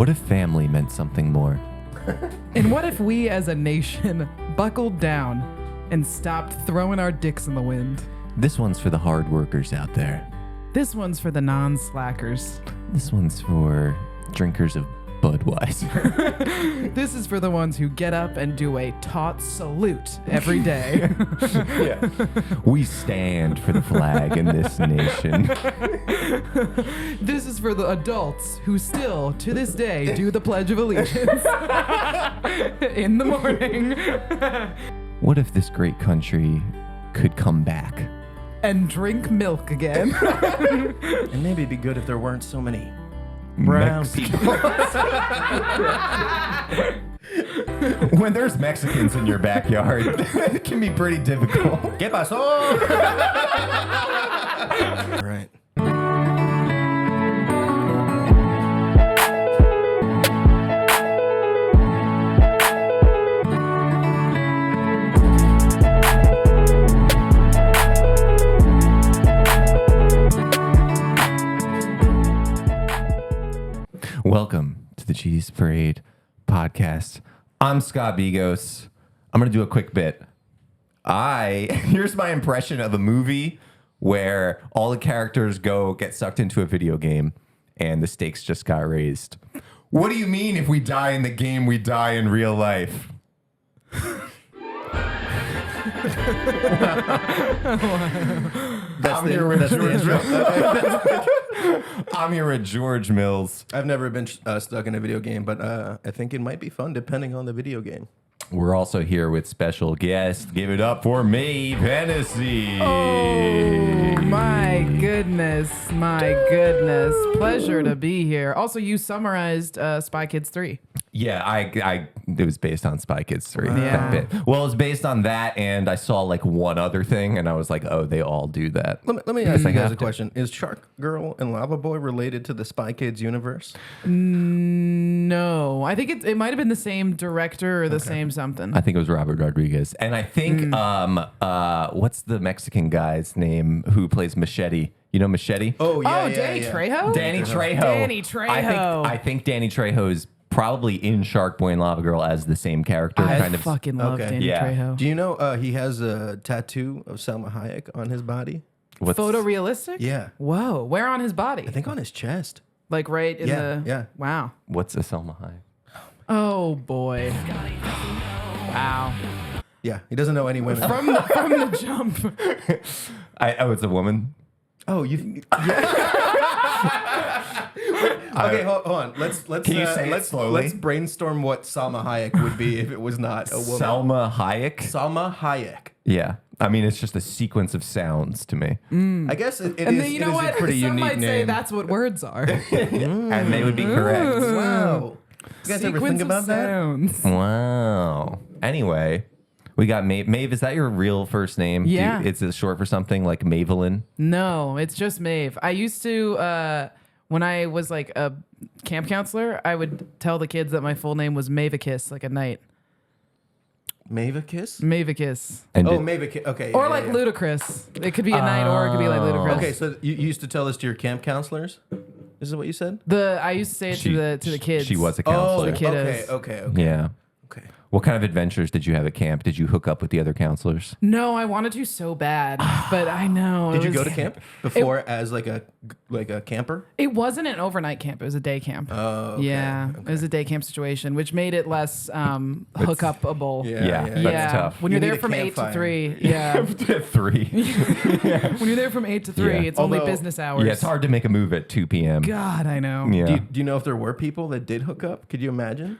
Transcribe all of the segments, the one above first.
What if family meant something more? And what if we as a nation buckled down and stopped throwing our dicks in the wind? This one's for the hard workers out there. This one's for the non-slackers. This one's for drinkers of Budweiser. This is for the ones who get up and do a taut salute every day. Yeah. We stand for the flag in this nation. This is for the adults who still, to this day, do the Pledge of Allegiance in the morning. What if this great country could come back? And drink milk again. And maybe it'd be good if there weren't so many brown people. When there's Mexicans in your backyard, it can be pretty difficult. ¿Qué pasó? All right. Welcome to the Cheese Parade podcast. I'm Scott Bigos. I'm going to do a quick bit. Here's my impression of a movie where all the characters get sucked into a video game and the stakes just got raised. What do you mean if we die in the game, we die in real life? I'm here with George Mills. I've never been stuck in a video game, but I think it might be fun depending on the video game. We're also here with special guest. Give it up for Maeve Hennessey. Oh, my goodness. My goodness. Pleasure to be here. Also, you summarized Spy Kids 3. Yeah, it was based on Spy Kids 3. Yeah. That bit. Well, it was based on that, and I saw like one other thing, and I was like, oh, they all do that. Let me ask you guys a question. Is Shark Girl and Lava Boy related to the Spy Kids universe? No. I think it might have been the same director or the same something. I think it was Robert Rodriguez. And I think, what's the Mexican guy's name who plays Machete? You know Machete? Oh, yeah. Danny Trejo? Danny Trejo. Danny Trejo. I think Danny Trejo is probably in Shark Boy and Lava Girl as the same character. I kind of fucking love Danny Trejo. Do you know he has a tattoo of Salma Hayek on his body? Photorealistic? Yeah. Whoa. Where on his body? I think on his chest. Like right in the... Yeah. Wow. What's a Selma Hayek? Oh, boy. Wow. Yeah, he doesn't know any women. From the jump. It's a woman. Oh, you... Okay, hold on. Let's Can you say it slowly? Let's brainstorm what Salma Hayek would be if it was not a woman. Selma Hayek? Salma Hayek. Yeah. I mean, it's just a sequence of sounds to me. I guess it And is, then you it know is what? a pretty Some unique might say name. that's what words are. And they would be correct. Wow. You guys ever think about that? sounds. Wow. Anyway, we got Maeve. Maeve, is that your real first name? Yeah. It's short for something like Mavelyn? No, it's just Maeve. I used to, when I was like a camp counselor, I would tell the kids that my full name was Maevicus, like a knight. Maevicus? Maevicus. And Maevicus. Okay. Or like Ludacris. It could be a knight or it could be like Ludacris. Okay, so you used to tell this to your camp counselors? Is that what you said? I used to say it to the kids. She was a counselor. the kiddos. Okay. Yeah. Okay. What kind of adventures did you have at camp? Did you hook up with the other counselors? No, I wanted to so bad, but I know. Did you go to camp before as like a camper? It wasn't an overnight camp. It was a day camp. Oh, okay. Yeah, it was a day camp situation, which made it less hook-upable. Yeah, that's tough. When You you're there need a from 8 to campfire. 3. Yeah. 3. When you're there from 8 to 3, Yeah. it's only Although- business hours. Yeah, it's hard to make a move at 2 p.m. God, I know. Yeah. Do you know if there were people that did hook up? Could you imagine?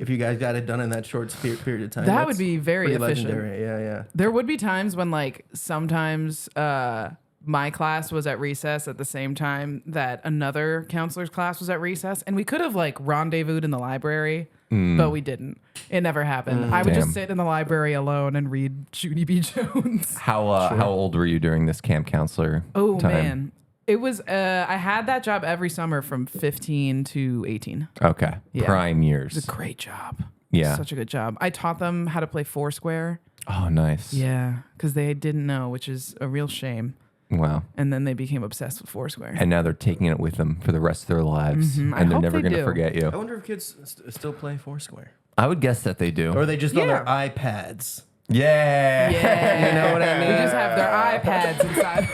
If you guys got it done in that short period of time. That That's would be very pretty efficient. legendary. Yeah. There would be times when, like, sometimes my class was at recess at the same time that another counselor's class was at recess, and we could have, like, rendezvoused in the library, but we didn't. It never happened. I would Damn. just sit in the library alone and read Judy B. Jones. How old were you during this camp counselor Oh, time? man. It was, I had that job every summer from 15 to 18. Okay. Yeah. Prime years. It was a great job. Yeah. Such a good job. I taught them how to play Foursquare. Oh, nice. Yeah, because they didn't know, which is a real shame. Wow. And then they became obsessed with Foursquare. And now they're taking it with them for the rest of their lives. I And they're hope never they going to do. forget you. I wonder if kids still play Foursquare. I would guess that they do. Or are they just on their Yeah. iPads? Yeah. Yeah. You know what I mean? They just have their iPads inside.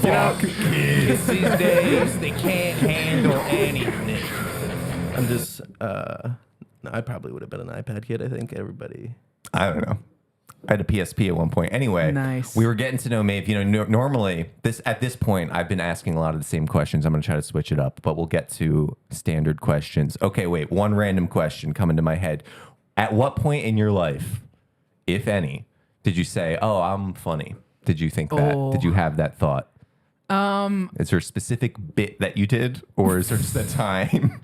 You know, kids these days, they can't handle anything. I'm just, I probably would have been an iPad kid. I think everybody. I don't know. I had a PSP at one point. Anyway, Nice. we were getting to know Maeve. You know, normally at this point, I've been asking a lot of the same questions. I'm going to try to switch it up, but we'll get to standard questions. Okay, wait. One random question coming to my head. At what point in your life, if any, did you say, "Oh, I'm funny"? Did you think that? Oh. Did you have that thought? Is there a specific bit that you did, or is there just a time?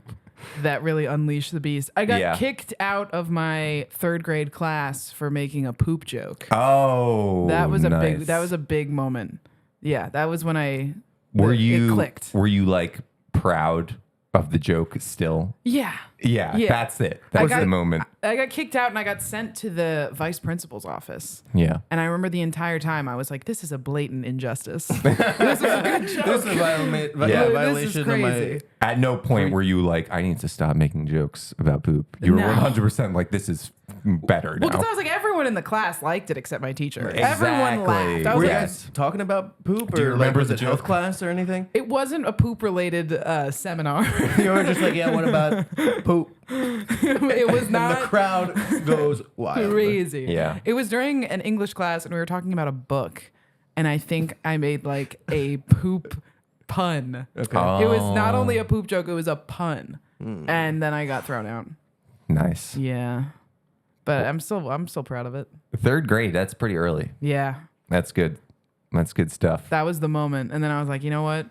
That really unleashed the beast. I got Yeah. kicked out of my 3rd grade class for making a poop joke. Oh, That was nice. a big moment. Yeah, that was when Were it you clicked. Were you like proud of the joke still? Yeah. Yeah, Yeah. that's it. That's got- the moment. I got kicked out and I got sent to the vice principal's office. Yeah. And I remember the entire time I was like, this is a blatant injustice. This is a good joke. This is a Yeah. violation This is of my. crazy. At no point were you like, I need to stop making jokes about poop. You were No. 100% like, this is better Well, now. because I was like, everyone in the class liked it except my teacher. Exactly. Everyone laughed. I was Were you like, guys talking about poop, Do you or remember was the it health joke? class or anything? it wasn't a poop related seminar. You were just like, yeah, what about poop? It was And not the crowd goes wild. crazy. Yeah. It was during an English class and we were talking about a book. And I think I made like a poop pun. Okay. It was not only a poop joke, it was a pun. And then I got thrown out. Nice. Yeah. But I'm still proud of it. 3rd grade, that's pretty early. Yeah. That's good. That's good stuff. That was the moment. And then I was like, you know what?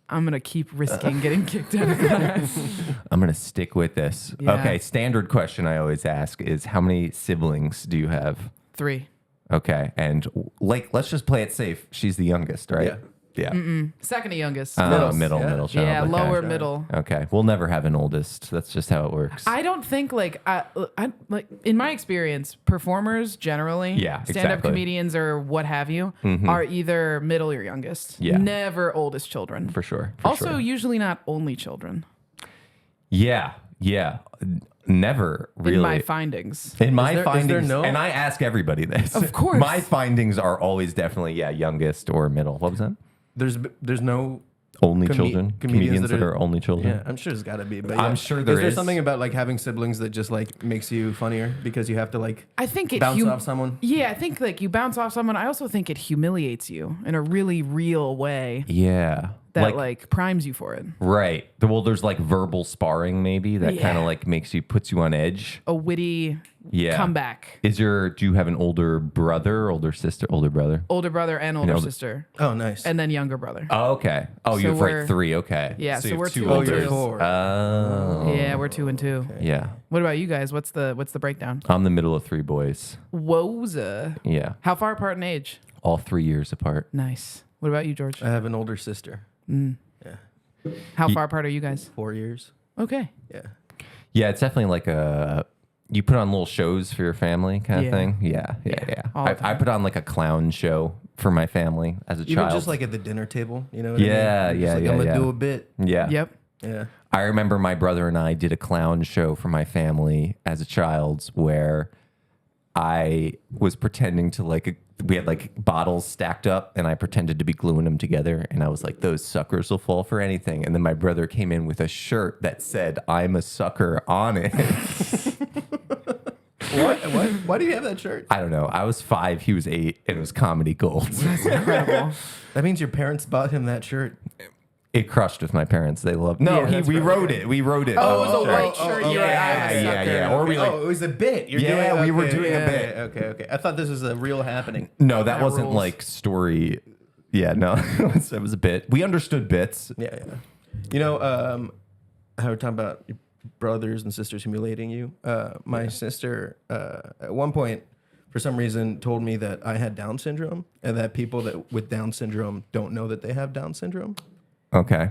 I'm going to keep risking getting kicked out of class. I'm going to stick with this. Yeah. Okay, standard question I always ask is how many siblings do you have? 3. Okay, and like, let's just play it safe. She's the youngest, right? Yeah. Yeah. Second to youngest. Middle Yeah. child. Yeah, okay. lower middle. Okay, we'll never have an oldest. That's just how it works. I don't think like I like in my experience, performers generally, Yeah, stand-up exactly. comedians or what have you, are either middle or youngest. Yeah. Never oldest children. for sure. For Also, sure. usually not only children. Yeah. Never really. In my findings. In my Is there findings, no- and I ask everybody this. Of course. My findings are always definitely, youngest or middle. What was that? There's no. Only Comed- children? comedians Comedians that that are- are only children? Yeah, I'm sure there's got to be. But I'm yeah. sure there Is there is. something about like having siblings that just like makes you funnier because you have to like I think it bounce off someone? Yeah, I think like you bounce off someone. I also think it humiliates you in a really real way Yeah. that like primes you for it. Right. Well, there's like verbal sparring maybe that Yeah. kind of like puts you on edge. A witty Yeah. comeback. Do you have an older brother, older sister, older brother? Older brother and older know, sister. Oh, nice. And then younger brother. Oh, okay. Oh, So you have we're- right 3. Okay. Yeah, so you have we're 2 2 and olders. 2. 4. Oh. Yeah, we're 2 and 2. Yeah. What about you guys? What's the breakdown? I'm the middle of 3 boys. Woza. Yeah. How far apart in age? All 3 years apart. Nice. What about you, George? I have an older sister. Yeah, How far apart are you guys? 4 years. Okay. Yeah. Yeah, it's definitely like you put on little shows for your family kind of Yeah. thing. Yeah. all the I put on like a clown show for my family as a Even child. just like at the dinner table, you know what Yeah, I mean? yeah, Just like, yeah, I'm yeah. gonna do a bit. yeah. Yep. Yeah. I remember my brother and I did a clown show for my family as a child where I was pretending to we had like bottles stacked up and I pretended to be gluing them together. And I was like, those suckers will fall for anything. And then my brother came in with a shirt that said, I'm a sucker on it. What? Why do you have that shirt? I don't know. I was 5, he was 8, and it was comedy gold. Incredible. That means your parents bought him that shirt. It crushed with my parents. They loved. No, Yeah, we wrote it. We wrote it. Oh, it was a Sure. white shirt. You're right. I'm a Yeah, sucker. yeah. Or we like. it was a bit. Yeah, we were doing a okay, bit. Okay. I thought this was a real happening. No, that wasn't rules. like story. Yeah, no, it was a bit. We understood bits. Yeah. You know, how we're talking about your brothers and sisters humiliating you. My sister, at one point, for some reason, told me that I had Down syndrome and that people that with Down syndrome don't know that they have Down syndrome. Okay.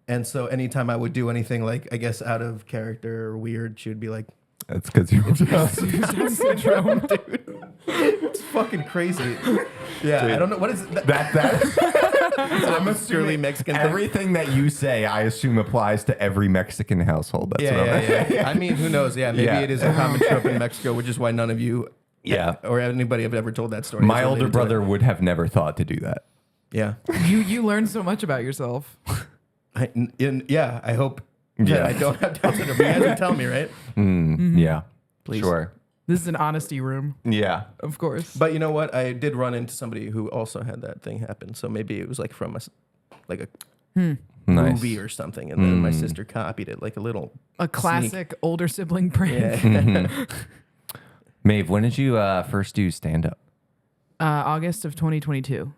And so anytime I would do anything like, I guess, out of character or weird, she would be like, That's because you Down syndrome. Dude. It's fucking crazy. Yeah, Dude. I don't know. What is it? I'm obscurely assuming Mexican thing. everything that you say, I assume applies to every Mexican household. That's what Yeah. I mean, who knows? Yeah, maybe Yeah. it is a common trope in Mexico, which is why none of you Yeah. or anybody have ever told that story. My is older related to it. brother would have never thought to do that. Yeah. You learn so much about yourself. I hope Yeah. that I don't have Down syndrome. You guys would tell me, right? Yeah. Please. Sure. This is an honesty room, Yeah. of course. But you know what? I did run into somebody who also had that thing happen. So maybe it was like from a Nice. movie or something, and then my sister copied it like a little A classic older sibling prank. Yeah. Maeve, when did you first do stand up? August of 2022.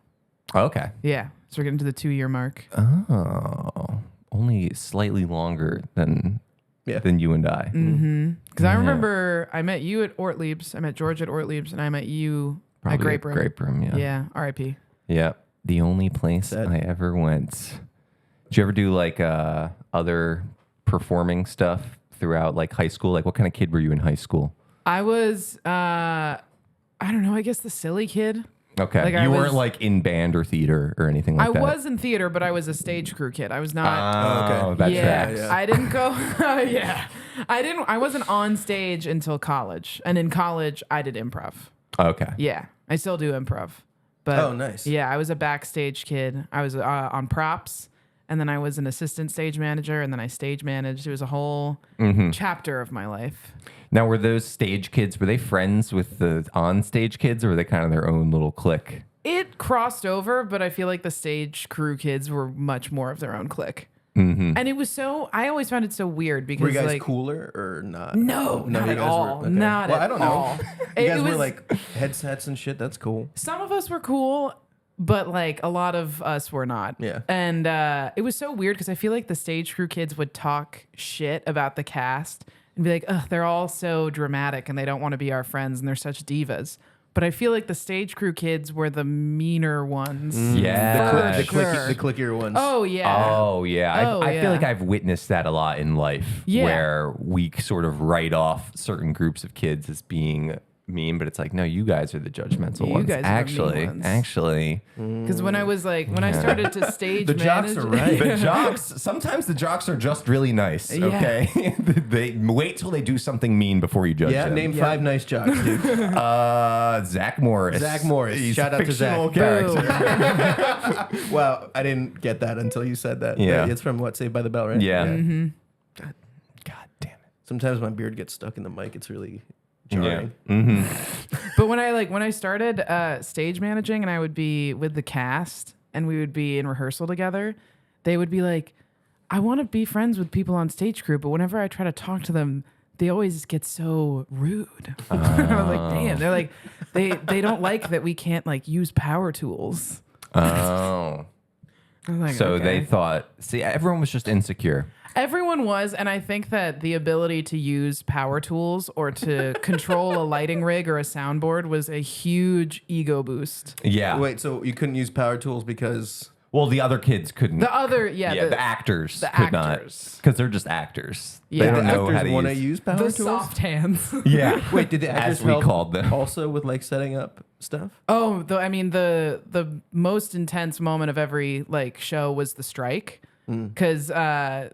Okay. Yeah. So we're getting to the 2-year mark. Oh, only slightly longer than Yeah. you and I. Because I remember I met you at Ortlieb's. I met George at Ortlieb's, and I met you at Grape Room. Grape Room, yeah. Yeah. R.I.P. Yeah. The only place Sad. I ever went. Did you ever do like other performing stuff throughout like high school? Like what kind of kid were you in high school? I was, I don't know, I guess the silly kid. Okay. Like, I you weren't was- like in band or theater or anything like I that. was in theater, but I was a stage crew kid. I was not. Oh, okay. that yeah, tracks. Yeah. I didn't go. Yeah, I wasn't on stage until college, and in college I did improv. Okay. Yeah, I still do improv. But Oh, nice. Yeah, I was a backstage kid. I was on props, and then I was an assistant stage manager, and then I stage managed. It was a whole chapter of my life. Now, were those stage kids, were they friends with the on-stage kids or were they kind of their own little clique? It crossed over, but I feel like the stage crew kids were much more of their own clique. And it was so, I always found it so weird because Were you guys like, cooler or not? No, not you at guys all. Were, okay. Not well, at I don't all. know. It You guys was- were like headsets and shit. That's cool. some of us were cool, but like a lot of us were not. Yeah. And it was so weird because I feel like the stage crew kids would talk shit about the cast and be like, ugh, they're all so dramatic and they don't want to be our friends and they're such divas. But I feel like the stage crew kids were the meaner ones. Yeah. The Sure. clickier ones. Oh, yeah. Oh, yeah. Oh, I feel yeah. like I've witnessed that a lot in life Yeah. where we sort of write off certain groups of kids as being mean, but it's like, no, you guys are the judgmental You ones. guys are the mean ones. Actually. Because when I was like, when I started to stage The jocks manage, are right. The jocks, sometimes the jocks are just really nice, Yeah. okay? They wait till they do something mean before you judge Yeah, them. name 5 nice jocks, dude. Zach Morris. Zach Morris. He's Shout a out to Zach. fictional character. Wow, I didn't get that until you said that. Yeah. It's from what, Saved by the Bell, right? Yeah. Mm-hmm. God damn it. Sometimes my beard gets stuck in the mic. It's really Yeah. jarring. But when I started stage managing and I would be with the cast and we would be in rehearsal together, they would be like, I want to be friends with people on stage crew, but whenever I try to talk to them, they always get so rude. I was like, damn. They're like, they don't like that we can't like use power tools. Oh. I was like, So okay. they thought, see, everyone was just insecure. Everyone was, and I think that the ability to use power tools or to control a lighting rig or a soundboard was a huge ego boost. Yeah. Wait, so you couldn't use power tools because Well, the other kids couldn't. The other, yeah, the actors the could actors. not. Because they're just actors. Yeah. They the don't know how actors to want to use. use power the tools? soft hands. Yeah. Wait, did the actors As we help called them. also with like setting up stuff? Oh, I mean, the most intense moment of every like show was the strike, because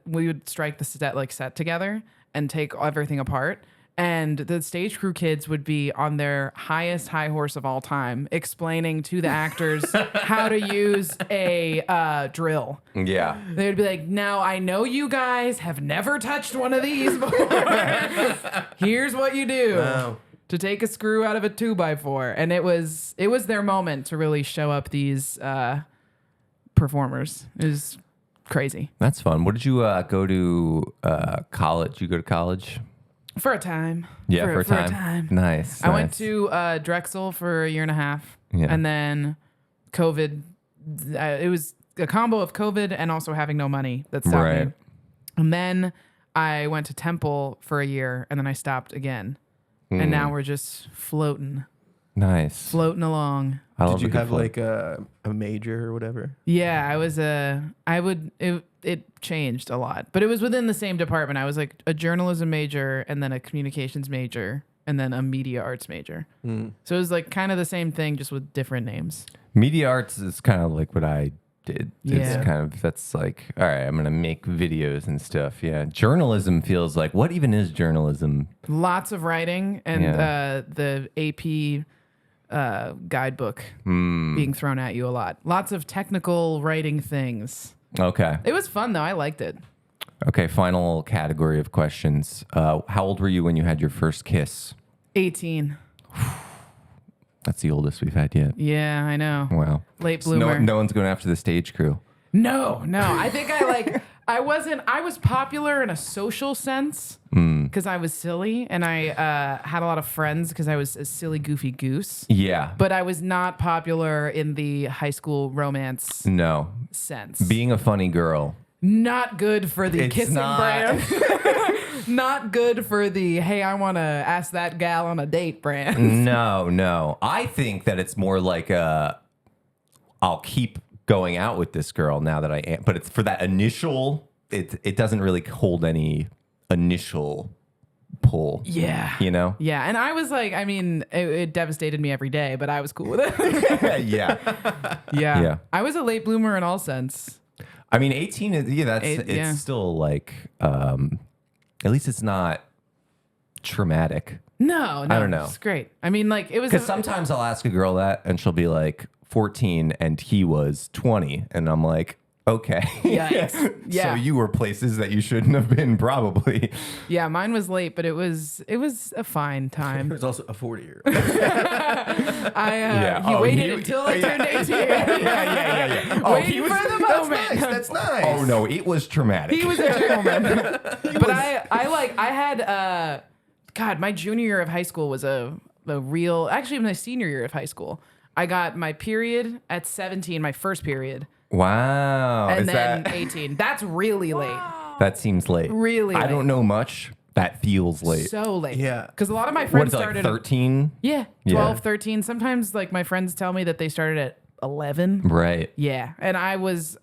we would strike the set together and take everything apart. And the stage crew kids would be on their highest high horse of all time, explaining to the actors how to use a drill. Yeah. They would be like, now I know you guys have never touched one of these before. Here's what you do Wow. to take a screw out of a 2x4. And it was their moment to really show up these performers. It was crazy. That's fun. What did you go to college? You go to college? For a time. Yeah, for a For time. Nice. I went nice. to Drexel for a year and a half. Yeah. And then COVID, it was a combo of COVID and also having no money that stopped Right. me. And then I went to Temple for a year and then I stopped again. And now we're just floating Nice. along. I love Did you a good have float. like a major or whatever? Yeah, I was it changed a lot, but it was within the same department. I was like a journalism major and then a communications major and then a media arts major. So it was like kind of the same thing, just with different names. Media arts is kind of like what I did. Yeah. It's kind of, that's like, all right, I'm going to make videos and stuff. Yeah. Journalism feels like, what even is journalism? Lots of writing and the AP guidebook being thrown at you a lot. Lots of technical writing things. Okay. It was fun though. I liked it. Okay. Final category of questions. How old were you when you had your first kiss? 18. That's the oldest we've had yet. Yeah, I know. Wow. Late So bloomer. no one's going after the stage crew. No. I think I was popular in a social sense because I was silly and I had a lot of friends because I was a silly, goofy goose. Yeah. But I was not popular in the high school romance No. sense. Being a funny girl. Not good for the It's kissing not. brand. Not good for the, hey, I want to ask that gal on a date brand. No. I think that it's more like I'll keep going out with this girl now that I am. But it's for that initial, it doesn't really hold any initial pull. Yeah. You know? Yeah. And I was like, I mean, it devastated me every day, but I was cool with it. Yeah. Yeah. I was a late bloomer in all sense. I mean, 18 is, it's still like, at least it's not traumatic. No, I don't know. It's great. I mean, like, it was. Because sometimes I'll ask a girl that and she'll be like 14 and he was 20. And I'm like, okay. Yikes. Yeah. So you were places that you shouldn't have been, probably. Yeah, mine was late, but it was a fine time. There's also a 40-year. He waited until I turned 18. Yeah. Waiting for the moment. That's nice. Oh, no, it was traumatic. He was a gentleman. But I had God, my junior year of high school was a real, actually my senior year of high school. I got my period at 17, my first period. Wow. And Is then that, 18. That's really late. that seems late. Really I late. don't know much. That feels late. So late. Yeah. Because a lot of my What friends is it, like started 13? Yeah, Yeah. 12, 13. Sometimes like my friends tell me that they started at 11. Right. Yeah. And I was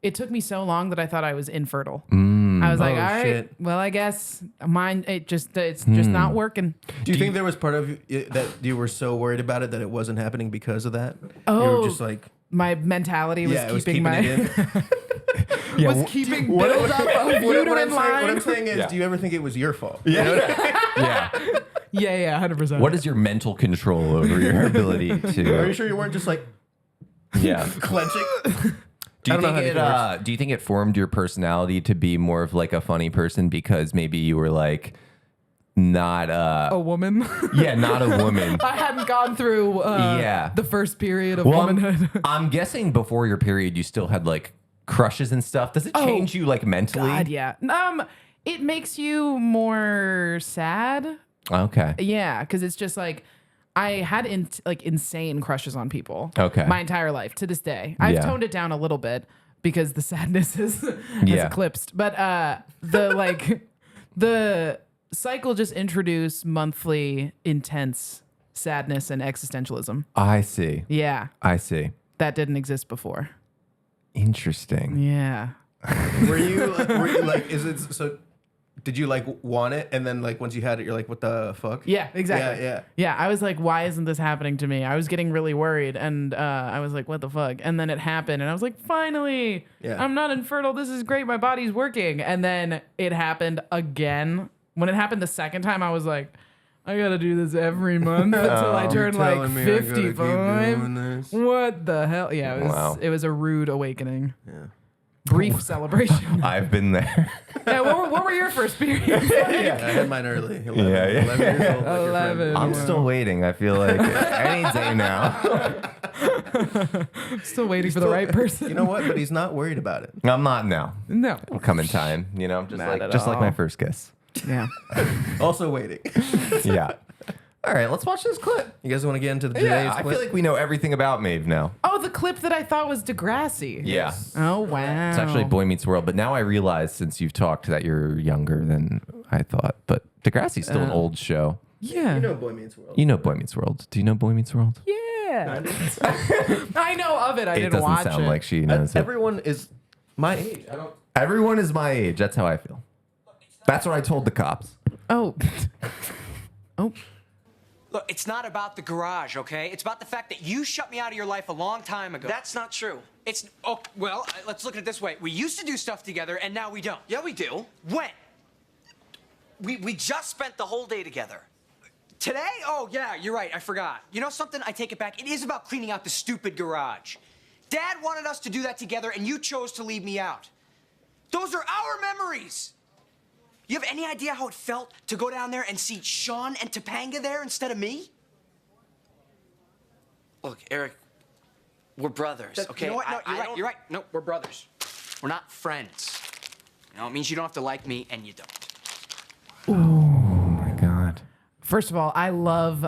it took me so long that I thought I was infertile. I was like, Oh, all right, shit. well, I guess mine it's just not working. Do you think there was part of you that you were so worried about it that it wasn't happening because of that? You Oh, were just like, my mentality was it was keeping keeping my it in. was keeping build up of What uterine I'm line. saying is, Yeah. do you ever think it was your fault? Yeah. Yeah, 100%. What is your mental control over your ability Are you to? sure you weren't just like Yeah. clenching? Do I you don't know think how it? Do you think it formed your personality to be more of like a funny person because maybe you were like not a woman? not a woman. I hadn't gone through the first period of Well, womanhood. I'm guessing before your period you still had like crushes and stuff. Does it change you like mentally? God, yeah. It makes you more sad. Okay. Yeah, because it's just like I had insane crushes on people. Okay. My entire life to this day. I've Yeah. toned it down a little bit because the sadness has Yeah. eclipsed. But the cycle just introduced monthly intense sadness and existentialism. I see. Yeah, I see. that didn't exist before. Interesting. Yeah. Were you like, is it so? Did you like want it, and then like once you had it, you're like, what the fuck? Yeah, exactly. Yeah. I was like, why isn't this happening to me? I was getting really worried, and I was like, what the fuck? And then it happened, and I was like, finally, Yeah. I'm not infertile. This is great. My body's working. And then it happened again. When it happened the second time, I was like, I gotta do this every month until I turn like 55. What the hell? Yeah, it was a rude awakening. Yeah. Brief celebration. I've been there. Yeah, what were your first periods? I had mine early. 11, Yeah. 11 years old. Like your friend. 11. I'm still waiting. I feel like any day now. Still waiting for the right person. You know what? But he's not worried about it. I'm not now. No. It'll come in time. You know, just Not at like my all. first kiss. Yeah. Also waiting. Yeah. All right, let's watch this clip. You guys want to get into today's Yeah, I clip? feel like we know everything about Maeve now. Oh, the clip that I thought was Degrassi. Yeah. Oh, wow. It's actually Boy Meets World, but now I realize since you've talked that you're younger than I thought. But Degrassi's still an old show. Yeah. You know Boy Meets World. You know Boy Meets World. Do you know Boy Meets World? Yeah. I know of it. I It didn't doesn't watch sound it. like she knows it. Everyone is My age. I don't. Everyone is my age. That's how I feel. That's what I told the cops. Oh. Oh. Look, it's not about the garage, okay? It's about the fact that you shut me out of your life a long time ago. That's not true. It's, oh, well, let's look at it this way. We used to do stuff together, and now we don't. Yeah, we do. When? We just spent the whole day together. Today? Oh, yeah, you're right. I forgot. You know something? I take it back. It is about cleaning out the stupid garage. Dad wanted us to do that together, and you chose to leave me out. Those are our memories. You have any idea how it felt to go down there and see Sean and Topanga there instead of me? Look, Eric, we're brothers, okay? You know what? No, I you're right. don't- You're right. No, we're brothers. We're not friends. You know, it means you don't have to like me, and you don't. Oh my God. First of all, I love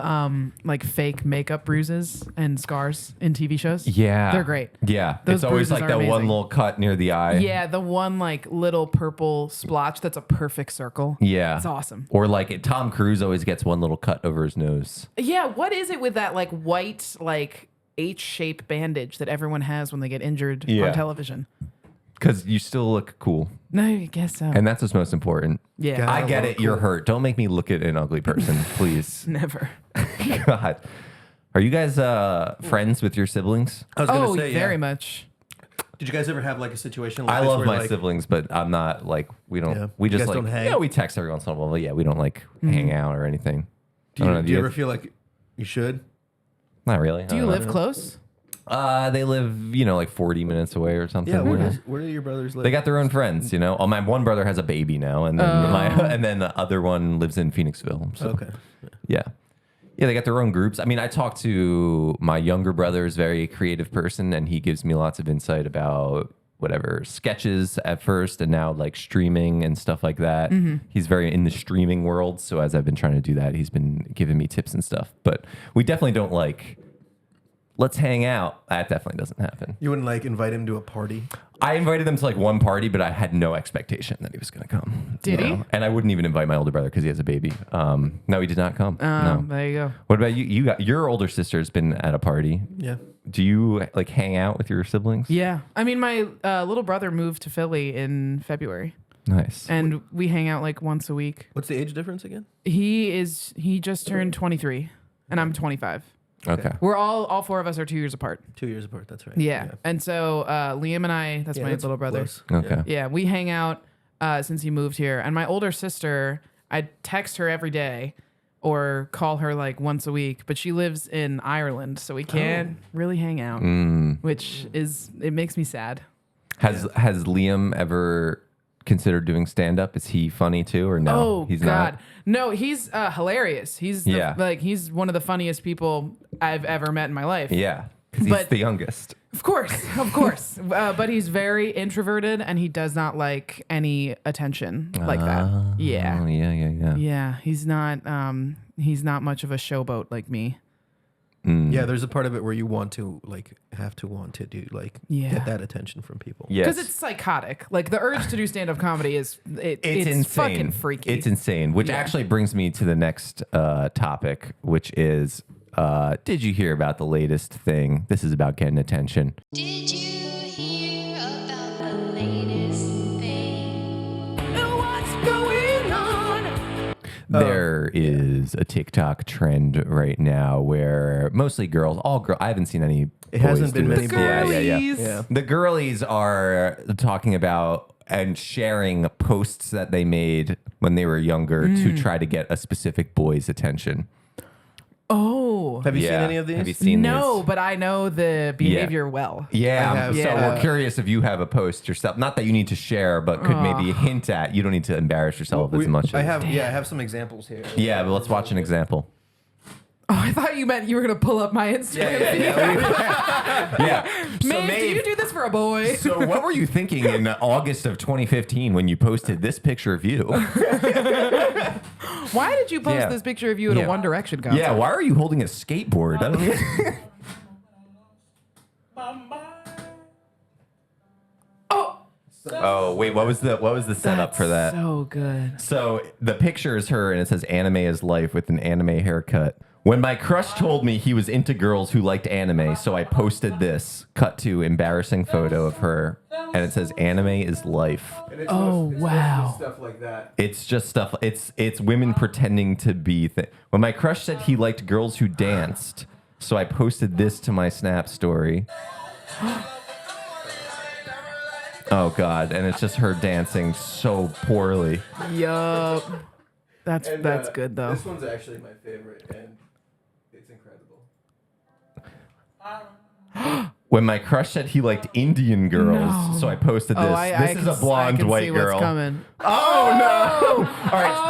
like fake makeup bruises and scars in TV shows. Yeah. They're great. Yeah. Those it's always bruises like are that one amazing. little cut near the eye. Yeah, the one like little purple splotch that's a perfect circle. Yeah. It's awesome. Or like Tom Cruise always gets one little cut over his nose. Yeah, what is it with that like white like H-shaped bandage that everyone has when they get injured Yeah. on television? Because you still look cool. No, I guess so. And that's what's most important. Yeah. God. I don't get look it. You're cool. hurt. Don't make me look at an ugly person, please. Never. God. Are you guys friends with your siblings? I was gonna Oh, say, very yeah. much. Did you guys ever have like a situation like I this love where, my like, siblings, but I'm not like we don't. Yeah. We You just guys like don't hang? yeah, we text every once in a while. But yeah, we don't like hang out or anything. Do I you, don't know. do you guys- ever feel like you should? Not really. Do you live close? They live, like 40 minutes away or something. Yeah. Where do your brothers live? They got their own friends, Oh, my one brother has a baby now, and then and then the other one lives in Phoenixville. So, Okay. yeah, they got their own groups. I mean, I talk to my younger brother, is a very creative person, and he gives me lots of insight about whatever sketches at first, and now like streaming and stuff like that. He's very in the streaming world, so as I've been trying to do that, he's been giving me tips and stuff. But we definitely don't like. Let's hang out. That definitely doesn't happen. You wouldn't like invite him to a party? I invited him to like one party, but I had no expectation that he was going to come. Did he? And I wouldn't even invite my older brother because he has a baby. No, he did not come. No. There you go. What about you? You got your older sister's been at a party. Yeah. Do you like hang out with your siblings? Yeah. I mean, my little brother moved to Philly in February, Nice. and we hang out like once a week. What's the age difference again? He just turned 23, and I'm 25. Okay. We're all four of us are 2 years apart. 2 years apart. That's right. Yeah. And so Liam and I, that's Yeah, my that's little brother. close. Okay. Yeah, we hang out since he moved here. And my older sister, I text her every day or call her like once a week, but she lives in Ireland, so we can't really hang out, which it makes me sad. Has Liam ever considered doing stand up? Is he funny too, or no? Oh He's God, not. no, he's hilarious. He's he's one of the funniest people I've ever met in my life. Yeah, because he's But- the youngest. Of course. But he's very introverted, and he does not like any attention like that. Oh, Yeah, yeah. yeah. He's not much of a showboat like me. Yeah, there's a part of it where you want to do Yeah. get that attention from people. Yes. Because it's psychotic. Like the urge to do stand-up comedy is it's insane. fucking freaky. It's insane. Which Yeah. actually brings me to the next topic, which is did you hear about the latest thing? This is about getting attention. Did you hear about the latest thing? What's going on? There is a TikTok trend right now where mostly girls, all girls. I haven't seen any. It hasn't boys been do many this. boys. Girlies. Yeah. The girlies are talking about and sharing posts that they made when they were younger to try to get a specific boy's attention. Oh. Have you Yeah. seen any of these? Have you seen No, these? but I know the behavior well. Yeah, I have. so Yeah. we're curious if you have a post yourself. Not that you need to share, but could maybe hint at. You don't need to embarrass yourself as much. I as, have some examples here. Yeah, but let's watch an example. Oh, I thought you meant you were gonna pull up my Instagram. Yeah. So Maeve, do you do this for a boy? So what were you thinking in August of 2015 when you posted this picture of you? Why did you post Yeah. this picture of you at Yeah. a One Direction concert? Yeah, why are you holding a skateboard? I don't Oh, wait, what was the setup for that? So good. So the picture is her and it says anime is life with an anime haircut When my crush told me he was into girls who liked anime, so I posted this. Cut to embarrassing photo of her, and it says anime is life. Oh, wow. Stuff like that. It's just stuff. It's women pretending to be. When my crush said he liked girls who danced, so I posted this to my Snap story. Oh God! And it's just her dancing so poorly. Yup. That's good though. This one's actually my favorite, and it's incredible. When my crush said he liked Indian girls, No. so I posted this. I This is a blonde can white see girl. What's coming. Oh no! All right,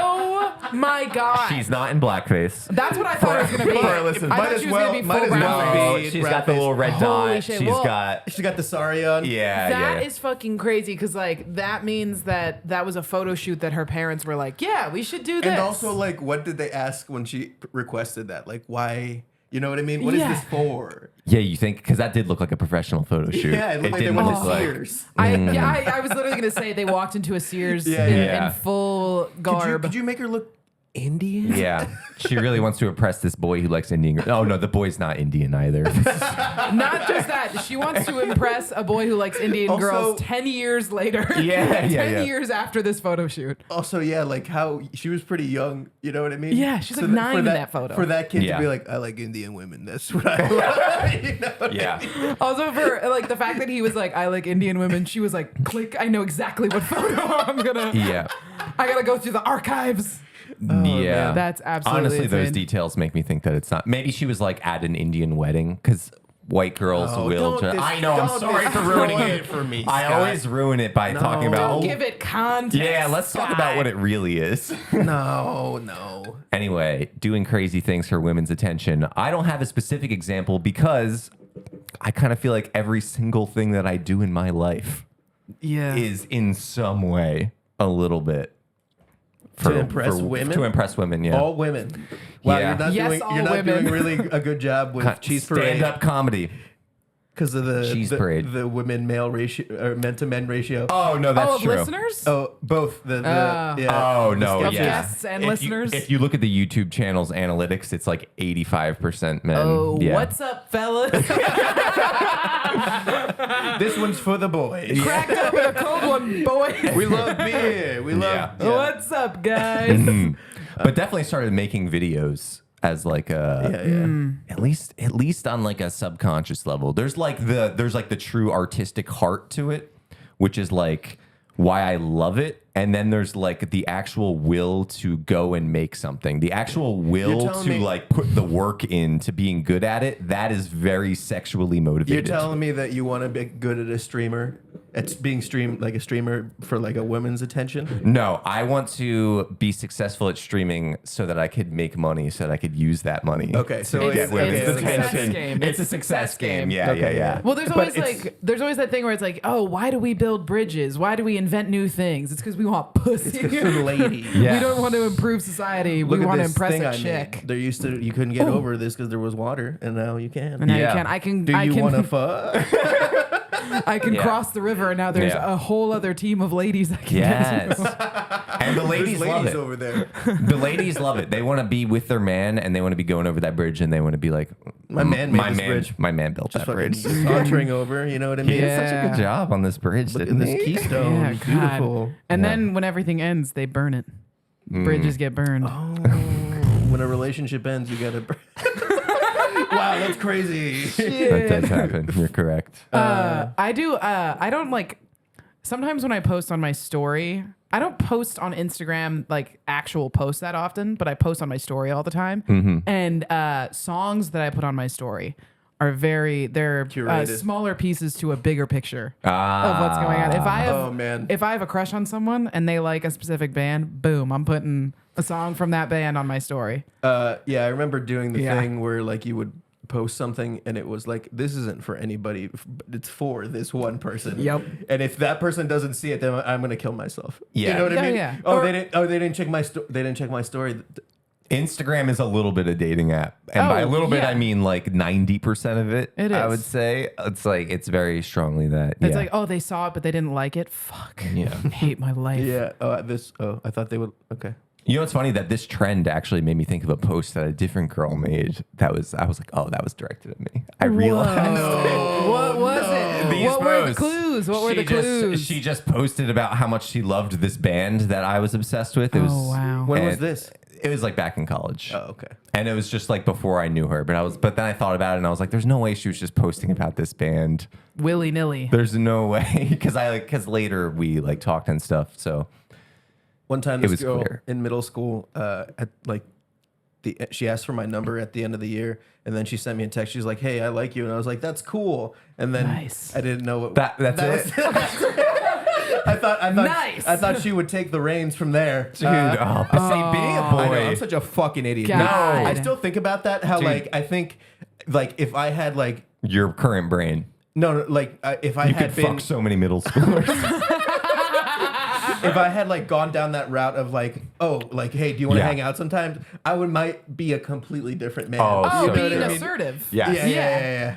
Oh my God. she's not in blackface. That's what I thought it was gonna be. For our listeners, I might thought as she was well- gonna be might full as well brown. be- She's got the little red Holy dot. shit, She's well- got She got the sari on. yeah. That is fucking crazy because like that means that was a photo shoot that her parents were like, yeah, we should do this. And also, like, what did they ask when she requested that? Like, why? You know what I mean? What is Yeah. this for? Yeah, you think because that did look like a professional photo shoot. Yeah, it looked like they didn't went look to like. Sears. I was literally gonna say they walked into a Sears Yeah, in, yeah. in full garb. Could you make her look Indian? Yeah, she really wants to impress this boy who likes Indian girls. Oh no, the boy's not Indian either. Not just that, she wants to impress a boy who likes Indian Also- girls 10 years later. Yeah, 10 yeah, yeah. years after this photo shoot. Also, yeah, like how she was pretty young. You know what I mean? Yeah, she's like that- 9 for in that photo. For that kid Yeah. to be like, I like Indian women. That's what I like. You know what I Yeah. mean? Also, for like the fact that he was like, I like Indian women, she was like, click, I know exactly what photo I'm gonna. Yeah. I gotta go through the archives. Yeah. That's absolutely Honestly, those insane. details make me think that it's not. Maybe she was like at an Indian wedding because white girls Oh, will. don't I know. I'm don't sorry for destroy ruining it it for me. I Scott. always ruin it by talking about. Don't oh, give it context. yeah, let's talk about what it really is. No. Anyway, doing crazy things for women's attention. I don't have a specific example because I kind of feel like every single thing that I do in my life Yeah. is in some way a little bit To impress women? To impress women, yeah. All women. Wow, Yeah. you're not Yes, doing all you're not women. doing really a good job with Cheese Parade Stand-up comedy. because of the Cheese Parade. the women male ratio or men to men ratio. Oh no, that's Oh, of true. listeners? Oh, both the Oh. yeah. Oh no, Of yeah. guests and listeners? If you look at the YouTube channel's analytics, it's like 85% men. Oh, yeah. what's up, fellas? This one's for the boys. Cracked up in a cold one, boy. We love beer. We love Yeah. What's up, guys? But definitely started making videos as like a at least on like a subconscious level. There's like the true artistic heart to it, which is like why I love it. And then there's like the actual will to go and make something. The actual will telling to me- like put the work into being good at it. That is very sexually You're motivated. telling me that you want to be good at a streamer, at being like a streamer for like a woman's attention? No, I want to be successful at streaming so that I could make money, so that I could use that money. Okay, so It's- yeah, it's okay, a okay. success game. It's a success game. Yeah, Okay, yeah. yeah. Well, there's But always it's- that thing where it's like, oh, why do we build bridges? Why do we invent new things? It's because we want pussy. For the lady. Yeah. We don't want to improve society. Look we at want to this impress thing a I chick. made. There used to you couldn't get over this because there was water, and now you can. And now Yeah. you can. I can. Do I you can, want to fuck? I can Yeah. cross the river, and now there's Yeah. a whole other team of ladies that can Yes. get to. And the ladies There's love ladies it. over there. The ladies love it. They want to be with their man, and they want to be going over that bridge, and they want to be like, My man made this bridge. My man built Just that fucking bridge. sauntering over. You know what I mean? He did such a Yeah. good job on this bridge, Look at didn't this he? keystone. Yeah, God. Beautiful. And Yeah. then when everything ends, they burn it. Mm. Bridges get burned. Oh, when a relationship ends, you gotta. Wow, that's crazy. That does happen. You're correct. I do. I don't like. Sometimes when I post on my story, I don't post on Instagram like actual posts that often, but I post on my story all the time. Mm-hmm. And songs that I put on my story are they're Curated. smaller pieces to a bigger picture of what's going on. If I have, Oh, man. if I have a crush on someone and they like a specific band, boom, I'm putting a song from that band on my story. Yeah, I remember doing the Yeah. thing where like you would post something and it was like, this isn't for anybody, but it's for this one person. Yep. And if that person doesn't see it, then I'm gonna kill myself. Yeah. You know what Yeah, I mean? yeah. Oh, Or- they didn't. Oh, they didn't check my. They didn't check my story. Instagram is a little bit of dating app, and by a Oh, little bit yeah. I mean like 90% of it. It I is. would say it's like it's very strongly that. It's yeah. like, oh, they saw it, but they didn't like it. Fuck. Yeah. I hate my life. Yeah. Oh, this. Oh, I thought they would. Okay. You know what's funny? That this trend actually made me think of a post that a different girl made. I was like, oh, that was directed at me. I realized. What was it? These What were the posts. clues? What were the clues? She just posted about how much she loved this band that I was obsessed with. It was, wow. When was and this? It was like back in college. Oh, okay. And it was just like before I knew her. But then I thought about it and I was like, there's no way she was just posting about this band. Willy nilly. There's no way. Because later we like talked and stuff. So One time, It this was girl clear. in middle school, she asked for my number at the end of the year, and then she sent me a text. She's like, "Hey, I like you," and I was like, "That's cool." And then Nice. I didn't know what that's it. I thought. Nice. I thought she would take the reins from there, Dude, see, being a I know, boy. I'm such a fucking idiot. God. No, I still think about that. How Dude. I think if I had Your current brain. if I You had could been fuck so many middle schoolers. if I had gone down that route of hey, do you want to Yeah. hang out sometimes? might be a completely different man. Oh, Oh, so being true. assertive. Yeah. Yeah.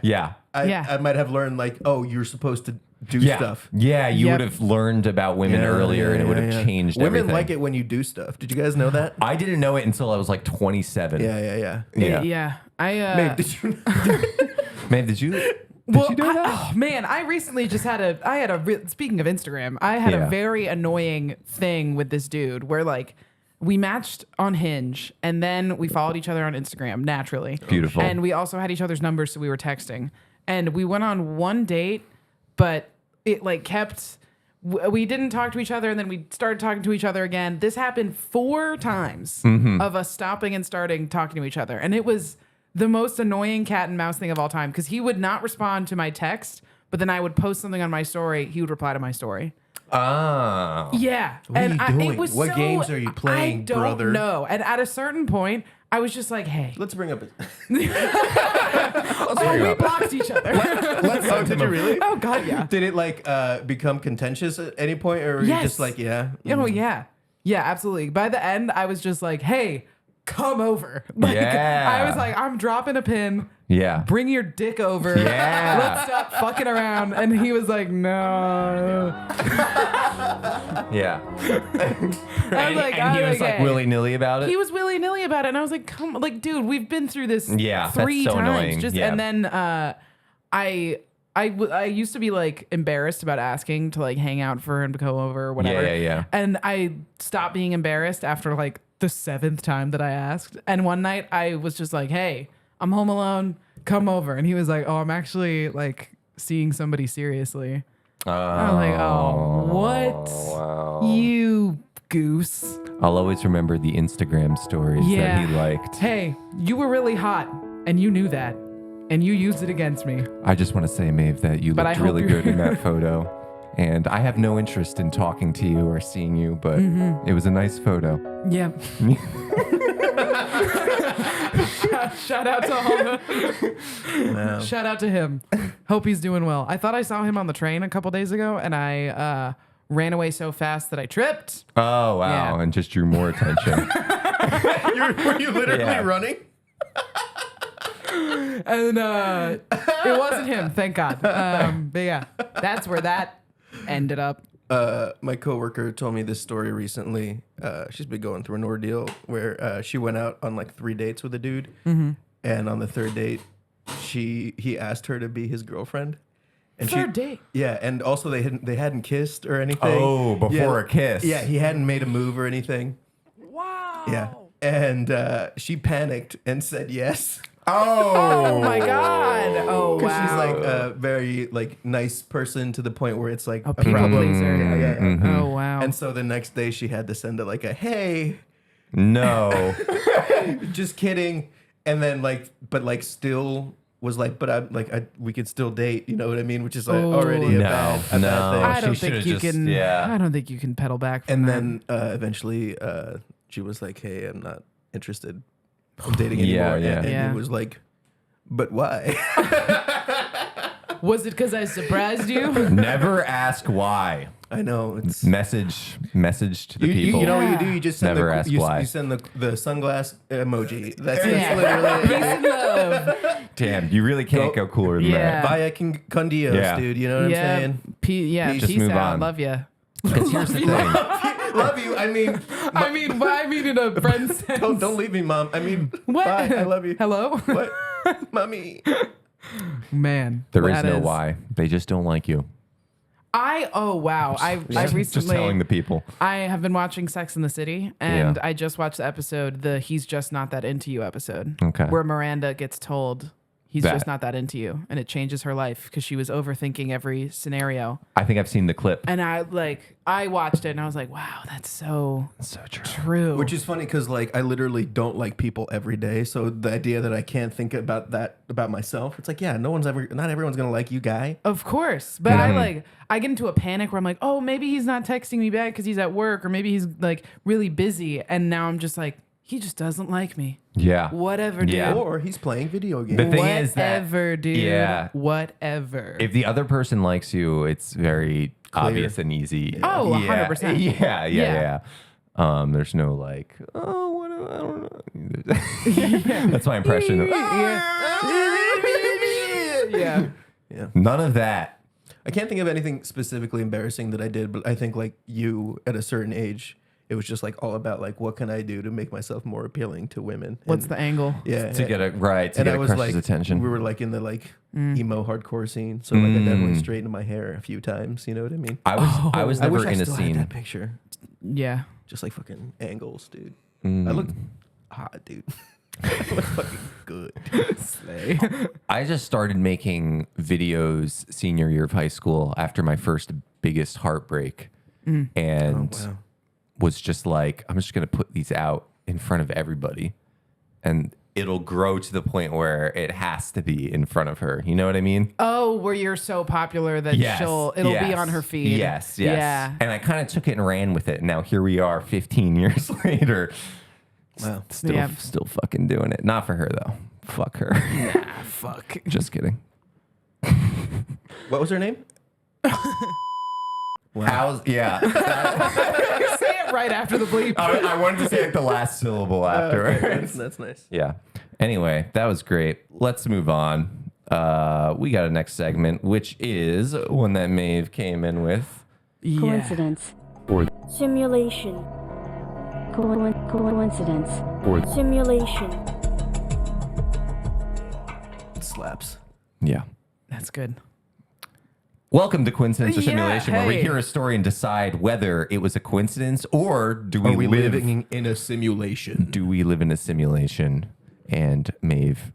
Yeah. I might have learned you're supposed to do Yeah. stuff. Yeah, you Yep. would have learned about women earlier and it would have changed Women everything. like it when you do stuff. Did you guys know that? I didn't know it until I was like 27. Yeah. Yeah. Maeve, did you? Man, did you Well, know that? oh man, I recently just had speaking of Instagram, I had Yeah. a very annoying thing with this dude where we matched on Hinge and then we followed each other on Instagram naturally. Beautiful. And we also had each other's numbers, so we were texting. And we went on one date, but it we didn't talk to each other and then we started talking to each other again. This happened 4 times of us stopping and starting talking to each other. And it was the most annoying cat and mouse thing of all time because he would not respond to my text, but then I would post something on my story. He would reply to my story. Oh. Yeah. What are you doing? It was What games are you playing, I don't brother? know. And at a certain point, I was just like, hey. Let's bring up. We blocked each other. Did you really? Oh, God, yeah. Did it become contentious at any point, or were you Yes. just yeah? Yeah. Yeah, absolutely. By the end, I was just like, hey, come over. Yeah. I was like, I'm dropping a pin. Yeah. Bring your dick over. Yeah. Let's stop fucking around. And he was like, no. Yeah. I was like, and he was like hey. willy-nilly about it. He was willy-nilly about it. And I was like, come, dude, we've been through this Yeah, that's 3 so times. annoying. Yeah. And then I used to be embarrassed about asking to hang out for him to come over or whatever. Yeah. And I stopped being embarrassed after the 7th time that I asked. And one night I was just like, hey, I'm home alone. Come over. And he was like, oh, I'm actually seeing somebody seriously. I was like, oh, what? Wow. You goose. I'll always remember the Instagram stories Yeah. that he liked. Hey, you were really hot and you knew that. And you used it against me. I just want to say, Maeve, that you But I looked hope really you're- good in that photo. And I have no interest in talking to you or seeing you, but Mm-hmm. it was a nice photo. Yeah. Shout out to Homer. Wow. Shout out to him. Hope he's doing well. I thought I saw him on the train a couple days ago, and I ran away so fast that I tripped. Oh, wow. Yeah. And just drew more attention. Were you literally Yeah. running? And it wasn't him, thank God. But yeah, that's where that ended up. My coworker told me this story recently. She's been going through an ordeal where she went out on 3 dates with a dude, and on the 3rd date, he asked her to be his girlfriend. And Third date? Yeah, and also they hadn't kissed or anything. Oh, before Yeah. a kiss. Yeah, he hadn't made a move or anything. Wow. Yeah, and she panicked and said yes. Oh my God. Oh Because wow. she's a very nice person to the point where it's a people problem. pleaser. Yeah. Oh wow. And so the next day she had to send a hey, No. just kidding. And then but still was but we could still date. You know what I mean? Which is already a No, bad thing. I don't she think should've you just- can. yeah. I don't think you can pedal back. From And that. then eventually she was like, hey, I'm not interested in dating Yeah, anymore. yeah. And Yeah. he was like, but why? Was it because I surprised you? Never ask why. I know it's. Message to the You people. know what you do? You just send Never ask why. you send the sunglass emoji. That's Yeah. literally Peace and love. Damn, you really can't go cooler than Yeah. via con Dios, Yeah. dude. You know what I'm saying? Yeah. Peace. Peace Just move out. on. Love you. that. Because here's the thing. Love you. I mean, I mean in a friend sense. don't leave me, Mom. I mean, What? bye. I love you. Hello? What? Mommy. Man. There is that no why. They just don't like you. I recently Just telling the people. I have been watching Sex in the City, and Yeah. I just watched the episode, the "He's Just Not That Into You" episode, Okay. where Miranda gets told he's That. just not that into you, and it changes her life because she was overthinking every scenario. I think I've seen the clip. And I watched it, and I was like, wow, that's so true. true. Which is funny because like I literally don't like people every day. So the idea that I can't think about that about myself, it's like, yeah, not everyone's gonna like you, guy. Of course. But I get into a panic where I'm like, oh, maybe he's not texting me back because he's at work, or maybe he's like really busy. And now I'm just like, he just doesn't like me. Yeah. Whatever, dude. Yeah. Or he's playing video games. The thing is that Whatever, dude. Yeah. Whatever. if the other person likes you, it's very obvious and easy. Oh, yeah. 100%. Yeah. There's no like, oh, what? I don't know. That's my impression. Of, yeah. Yeah. None of that. I can't think of anything specifically embarrassing that I did, but I think like you at a certain age, it was just like all about like what can I do to make myself more appealing to women. What's And- the angle? yeah To get a right to and get I a was crush's like attention. we were like in the like emo hardcore scene, so like I definitely straightened my hair a few times. You know what I mean? I was I never wish I in a still had scene. that picture, Yeah. just like fucking angles, dude. I looked hot, dude. I looked fucking good. I just started making videos senior year of high school after my first biggest heartbreak, and Wow. was just like, I'm just gonna put these out in front of everybody, and it'll grow to the point where it has to be in front of her. You know what I mean? Oh, where you're so popular that it'll be on her feed. Yes. Yeah. And I kind of took it and ran with it. Now here we are 15 years later. Wow. Still fucking doing it. Not for her though. Fuck her. Ah, fuck. Just kidding. What was her name? Yeah. Say it right after the bleep. I wanted to say like the last syllable afterwards. That's nice. Yeah. Anyway, that was great. Let's move on. We got a next segment, which is one that Maeve came in with. Yeah. Coincidence. Or Simulation. Coincidence. or Simulation. It slaps. yeah. That's good. Welcome to Coincidence or Yeah, Simulation, where we hey. hear a story and decide whether it was a coincidence or do Are we we live living in a simulation? do we live in a simulation? And Maeve,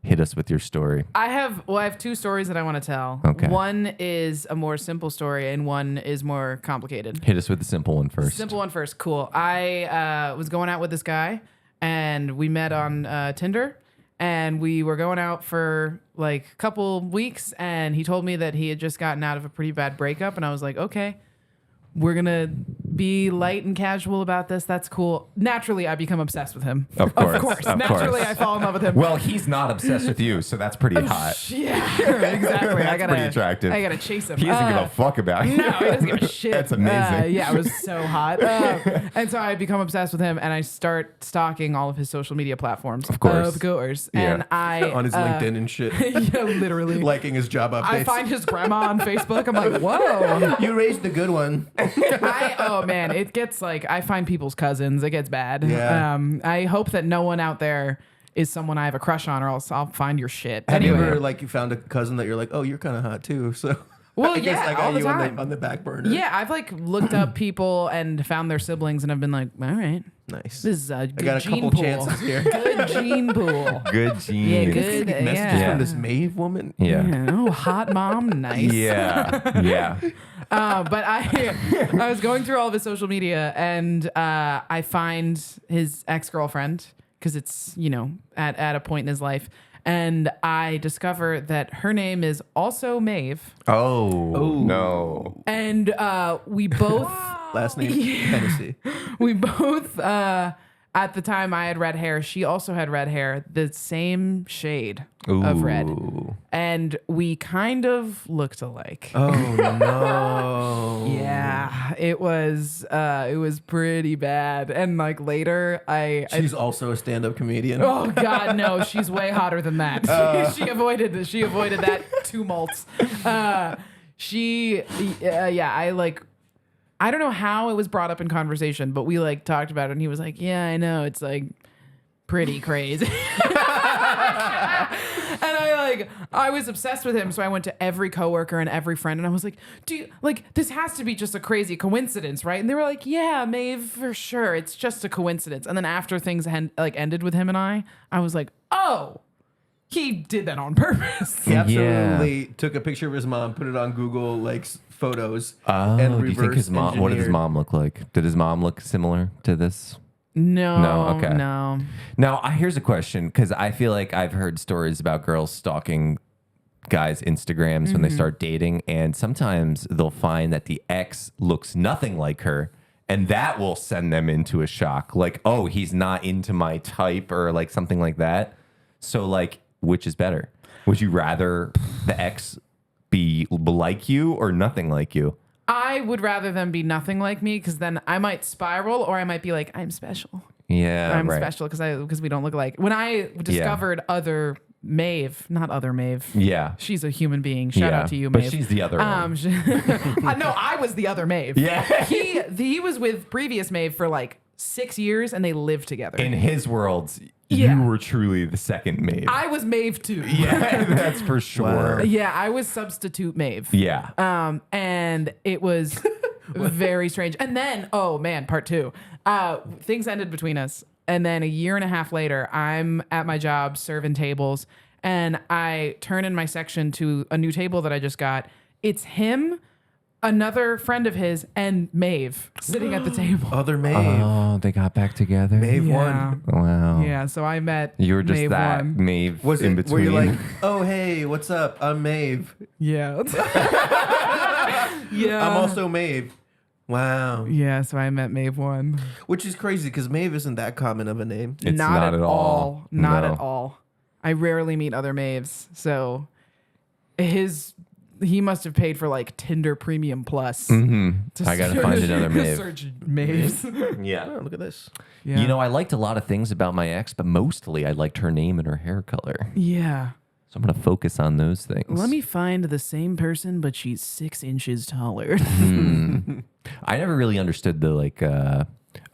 hit us with your story. I have two stories that I want to tell. Okay. One is a more simple story, and one is more complicated. Hit us with the simple one first. Simple one first. Cool. I was going out with this guy, and we met on Tinder, and we were going out for like a couple weeks, and he told me that he had just gotten out of a pretty bad breakup, and I was like, okay, we're gonna be light and casual about this. That's cool. Naturally, I become obsessed with him. Of course. Of Naturally, course. I fall in love with him. Well, he's not obsessed with you, so that's pretty hot. Yeah, exactly. I That's gotta, pretty attractive. I gotta chase him. He doesn't give a fuck about you. No, he doesn't give a shit. That's amazing. Yeah, it was so hot. And so I become obsessed with him, and I start stalking all of his social media platforms. Of course. Yeah. And I On his LinkedIn and shit. yeah, literally. Liking his job updates. I find his grandma on Facebook. I'm like, whoa. you raised the good one. Oh man, it gets like I find people's cousins. It gets bad. Yeah. I hope that no one out there is someone I have a crush on, or else I'll find your shit. Have you Anyway. ever like you found a cousin that you're like, oh, you're kind of hot too? So Well, I guess yeah, I got all the you time. on the back burner. Yeah, I've like looked up people and found their siblings, and I've been like, all right, Nice. this is a good I got a gene couple pool. chances here. Good gene pool. Good gene. Yeah, good. Messages Yeah. from this Maeve woman. Yeah. Yeah, oh, hot mom, nice. Yeah. Yeah. But I was going through all of his social media, and I find his ex-girlfriend because it's at a point in his life, and I discover that her name is also Maeve, Oh, no. and we both Last name Hennessy. we both at the time I had red hair. She also had red hair, the same shade of red, Ooh. and we kind of looked alike. Oh no. Yeah, it was pretty bad. And like later, She's also a stand-up comedian. oh god, no, she's way hotter than that. She avoided that tumult. I like I don't know how it was brought up in conversation, but we like talked about it, and he was like, "Yeah, I know, it's like pretty crazy." And I was obsessed with him, so I went to every coworker and every friend, and I was like, "Do you like this? Has to be just a crazy coincidence, right?" And they were like, "Yeah, Maeve, for sure, it's just a coincidence." And then after things ended with him and I was like, "Oh, he did that on purpose." He absolutely took a picture of his mom, put it on Google photos, and do you think his mom? What did his mom look like? Did his mom look similar to this? No, Okay. no. Now, here's a question, because I feel like I've heard stories about girls stalking guys' Instagrams when they start dating, and sometimes they'll find that the ex looks nothing like her, and that will send them into a shock. Like, oh, he's not into my type, or like something like that. So, like, which is better? Would you rather the ex be like you or nothing like you? I would rather them be nothing like me, because then I might spiral, or I might be like, I'm special. Yeah, I'm right. special because we don't look alike. When I discovered other Maeve, not other Maeve. Yeah. She's a human being. Shout out to you, but Maeve. she's the other one. No, I was the other Maeve. Yeah. He was with previous Maeve for like 6 years, and they lived together. In his worlds, Yeah. you were truly the second Maeve. I was Maeve too. Yeah, that's for sure. Yeah, I was substitute Maeve. Yeah. And it was very strange. And then, oh man, part 2. Things ended between us. And then a year and a half later, I'm at my job serving tables, and I turn in my section to a new table that I just got. It's him, another friend of his, and Maeve sitting at the table. Other Maeve. Oh, they got back together. Maeve Yeah. won. Wow. Yeah, so I met You were just Maeve that one. Maeve Was in it? between. Were you like, oh hey, what's up? I'm Maeve. Yeah. Yeah. I'm also Maeve. Wow. Yeah, so I met Maeve one. Which is crazy because Maeve isn't that common of a name. It's not at all. Not No. at all. I rarely meet other Maeves, so he must have paid for like Tinder Premium Plus. I gotta find another Maeve. Search Maeves. Yeah. Oh, look at this. Yeah. You know, I liked a lot of things about my ex, but mostly I liked her name and her hair color. Yeah. So I'm gonna focus on those things. Let me find the same person, but she's 6 inches taller. I never really understood the like. I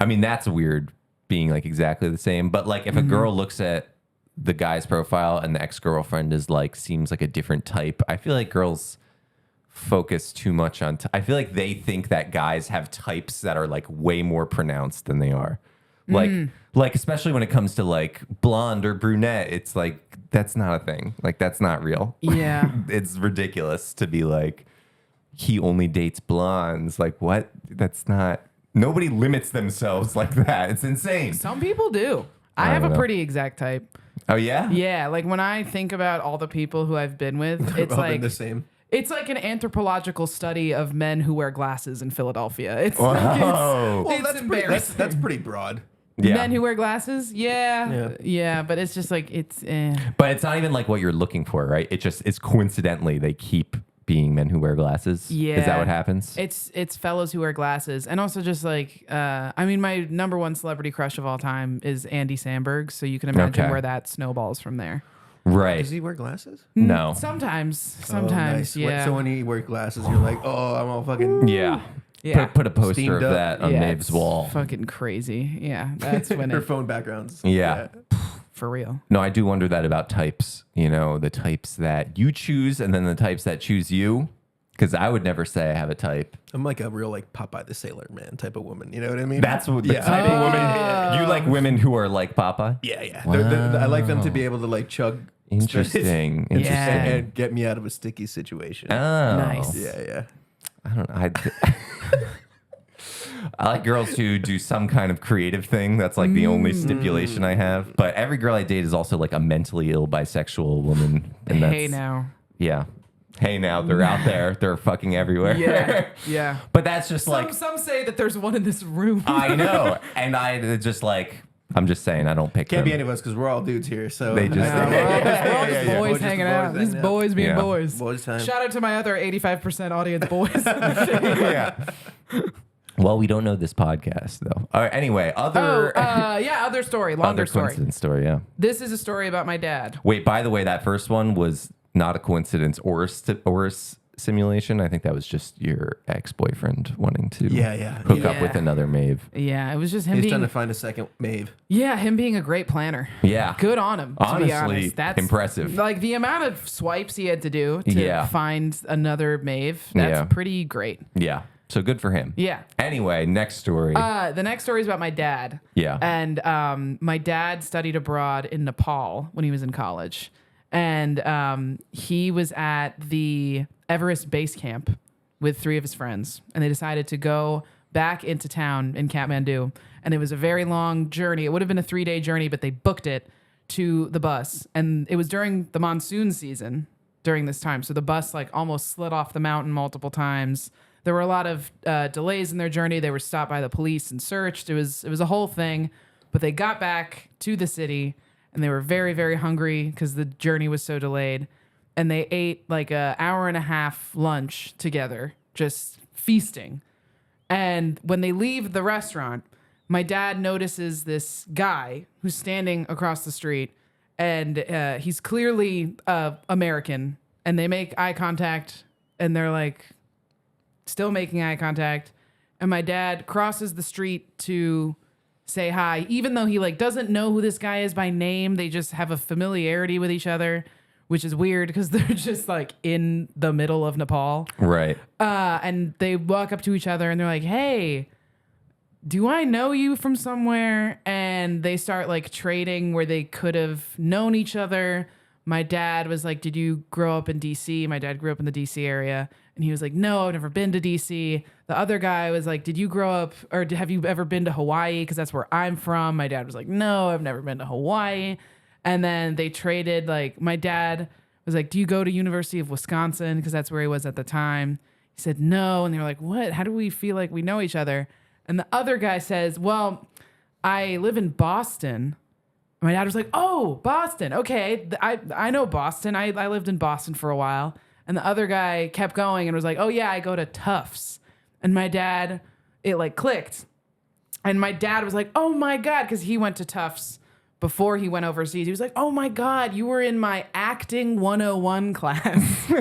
mean, that's weird being like exactly the same. But like, if a girl looks at the guy's profile and the ex-girlfriend is like seems like a different type, I feel like girls focus too much on. I feel like they think that guys have types that are like way more pronounced than they are. Like especially when it comes to like blonde or brunette, it's like that's not a thing. Like that's not real. Yeah. It's ridiculous to be like, he only dates blondes. Like what? That's not. Nobody limits themselves like that. It's insane. Some people do. I have don't a know. pretty exact type. Oh yeah. Yeah, like when I think about all the people who I've been with, it's All been like the same. it's like an anthropological study of men who wear glasses in Philadelphia. It's Whoa. Well, it's that's pretty. embarrassing. That's pretty broad. Yeah. Men who wear glasses, Yeah. yeah, but it's just like it's. But it's not even like what you're looking for, right? It just it's coincidentally they keep being men who wear glasses. Yeah, Is that what happens? It's fellows who wear glasses, and also just like I mean, my number one celebrity crush of all time is Andy Samberg, so you can imagine Okay. where that snowballs from there. Right. Does he wear glasses? No. Sometimes, Oh, nice. yeah. So when he wears glasses, you're like, oh, I'm all fucking. Yeah. Yeah. Put a poster Steamed of up. that on Yeah, Maeve's it's wall. Fucking crazy. Yeah, that's when Her it phone backgrounds. Yeah. for real. No, I do wonder that about types. You know, the types that you choose and then the types that choose you. Because I would never say I have a type. I'm like a real like Popeye the Sailor Man type of woman. You know what I mean? That's what the Yeah. type of woman. Yeah. You like women who are like Popeye? Yeah, yeah. I like them to be able to like chug. Interesting. and, Yeah. and get me out of a sticky situation. Oh. Nice. Yeah, yeah. I don't know. I like girls who do some kind of creative thing. That's like the only stipulation I have. But every girl I date is also like a mentally ill bisexual woman. And that's, Hey now. Yeah. Hey now, they're out there. They're fucking everywhere. Yeah, yeah. But that's just like, Some say that there's one in this room. I know. And I just like, I'm just saying, I don't pick Can't them. be any of us because we're all dudes here. So They just- Yeah, we're all just Yeah, yeah. boys We're just hanging boys out. hanging These out. boys being Yeah. boys. Boys time. Shout out to my other 85% audience boys. Yeah. Well, we don't know this podcast though. All right. Anyway, other other story, longer other story. coincidence story. Yeah. This is a story about my dad. Wait. By the way, that first one was not a coincidence or a simulation. I think that was just your ex-boyfriend wanting to Yeah. hook up Yeah. with another Maeve. Yeah, it was just him He's being trying to find a second Maeve. him being a great planner. Yeah. Good on him. To be Honestly, honest, that's impressive. Like the amount of swipes he had to do to Yeah. find another Maeve. That's Yeah. pretty great. Yeah. So good for him. Yeah. Anyway, next story. The next story is about my dad. Yeah. And my dad studied abroad in Nepal when he was in college. And he was at the Everest base camp with 3 of his friends. And they decided to go back into town in Kathmandu. And it was a very long journey. It would have been a 3-day journey, but they booked it to the bus. And it was during the monsoon season during this time. So the bus like almost slid off the mountain multiple times. There were a lot of delays in their journey. They were stopped by the police and searched. It was a whole thing. But they got back to the city and they were very, very hungry because the journey was so delayed. And they ate like an hour and a half lunch together, just feasting. And when they leave the restaurant, my dad notices this guy who's standing across the street. And he's clearly American. And they make eye contact and they're like, still making eye contact, and my dad crosses the street to say hi, even though he like doesn't know who this guy is by name. They just have a familiarity with each other, which is weird because they're just like in the middle of Nepal. Right. And they walk up to each other and they're like, "Hey, do I know you from somewhere?" And they start like trading where they could have known each other. My dad was like, "Did you grow up in DC?" My dad grew up in the DC area. And he was like, "No, I've never been to DC." The other guy was like, "Did you grow up or have you ever been to Hawaii? Because that's where I'm from." My dad was like, "No, I've never been to Hawaii." And then they traded, like, my dad was like, "Do you go to University of Wisconsin?" Because that's where he was at the time. He said, "No." And they were like, "What? How do we feel like we know each other?" And the other guy says, "Well, I live in Boston." My dad was like, "Oh, Boston. Okay. I know Boston. I lived in Boston for a while." And the other guy kept going and was like, "Oh yeah, I go to Tufts." And my dad, it like clicked. And my dad was like, "Oh my God," because he went to Tufts before he went overseas. He was like, "Oh my God, you were in my acting 101 class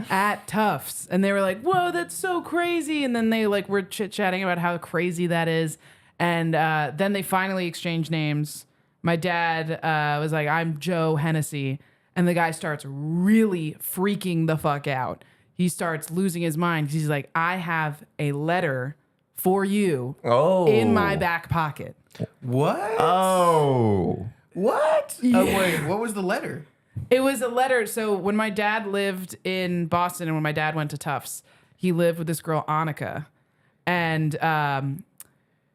at Tufts." And they were like, "Whoa, that's so crazy." And then they like were chit-chatting about how crazy that is. And then they finally exchanged names. My dad was like, "I'm Joe Hennessey." And the guy starts really freaking the fuck out. He starts losing his mind because he's like, "I have a letter for you in my back pocket." What? Oh. What? Yeah. Oh, wait. What was the letter? It was a letter. So when my dad lived in Boston and when my dad went to Tufts, he lived with this girl, Annika. And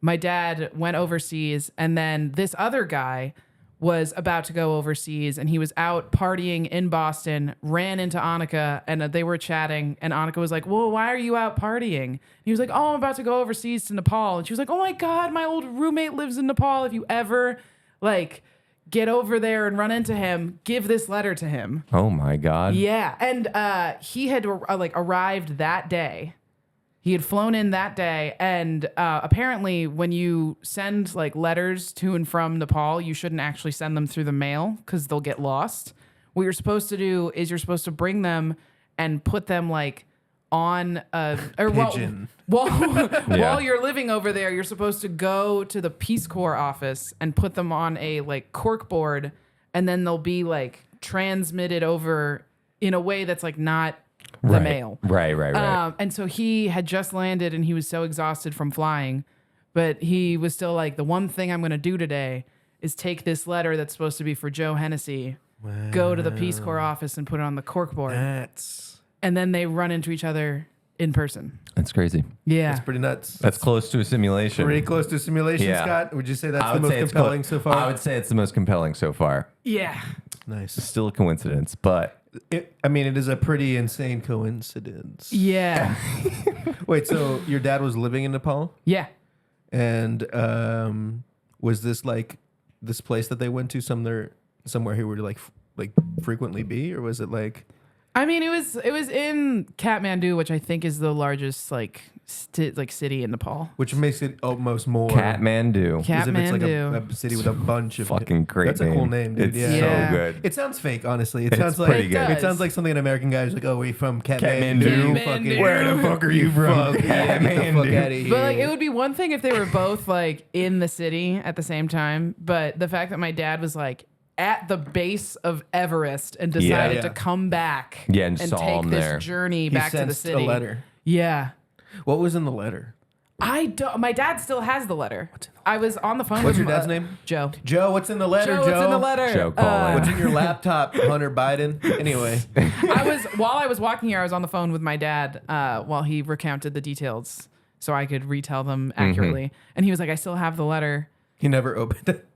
my dad went overseas. And then this other guy was about to go overseas and he was out partying in Boston, ran into Annika and they were chatting. And Annika was like, "Well, why are you out partying?" And he was like, "Oh, I'm about to go overseas to Nepal." And she was like, "Oh my God, my old roommate lives in Nepal. If you ever like get over there and run into him, give this letter to him." Oh my God. Yeah. And he had like arrived that day. He had flown in that day, and apparently when you send like letters to and from Nepal, you shouldn't actually send them through the mail because they'll get lost. What you're supposed to do is you're supposed to bring them and put them like on a or Pigeon. while you're living over there, you're supposed to go to the Peace Corps office and put them on a like cork board, and then they'll be like transmitted over in a way that's like not the Right. mail. Right. And so he had just landed and he was so exhausted from flying, but he was still like, "The one thing I'm going to do today is take this letter that's supposed to be for Joe Hennessey, go to the Peace Corps office and put it on the corkboard." That's And then they run into each other in person. That's crazy. Yeah. pretty nuts. That's close to a simulation. Pretty close to simulation, Yeah. Scott. Would you say that's I the would most say it's compelling so far? I would say it's the most compelling so far. Yeah. Nice. Still a coincidence, but It is a pretty insane coincidence. Yeah. Wait, so your dad was living in Nepal, Yeah. and was this like this place that they went to somewhere he would like frequently be, or was it like? I mean, it was in Kathmandu, which I think is the largest like city in Nepal. Which makes it almost more Kathmandu. as if it's like Kathmandu. a city with a bunch of Fucking great That's a cool name. name, dude. It's Yeah. so good. It sounds fake, honestly. It It's sounds like pretty good. It sounds like something an American guy is like, "Oh, we from Kathmandu? Kathmandu. Fucking- Where the fuck are you from? Fuck, yeah, get the fuck Kathmandu. out of here." But like, it would be one thing if they were both like in the city at the same time. But the fact that my dad was like at the base of Everest and decided Yeah. to come back Yeah, and saw take him this there. journey He back to the sensed city. a letter. Yeah. What was in the letter? I don't. My dad still has the letter. I was on the phone What's with your dad's name? Joe. Joe, what's in the letter, Joe? What's in the letter? Joe, call in. What's in your laptop, Hunter Biden? Anyway, While I was walking here, I was on the phone with my dad while he recounted the details so I could retell them accurately. And he was like, "I still have the letter." he never opened it.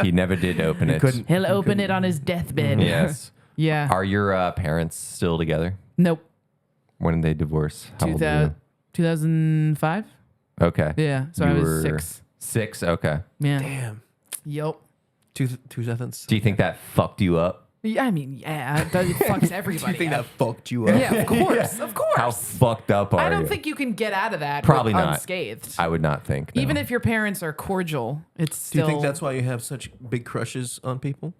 He never did open it. couldn't. He'll open it on his deathbed. Yes. Yeah. Are your parents still together? Nope. When did they divorce? How old are you? 2005. Okay. Yeah. So You I was were 6. 6. Okay. Yeah. Damn. Yup. 2 seconds. Do you think that fucked you up? Yeah, I mean, yeah, it fucks everybody. Do you think up. that fucked you up? Yeah, of course, of course. How fucked up are you? I don't think you can get out of that Probably not. unscathed. I would not think. No. Even if your parents are cordial, it's Do you still. think that's why you have such big crushes on people?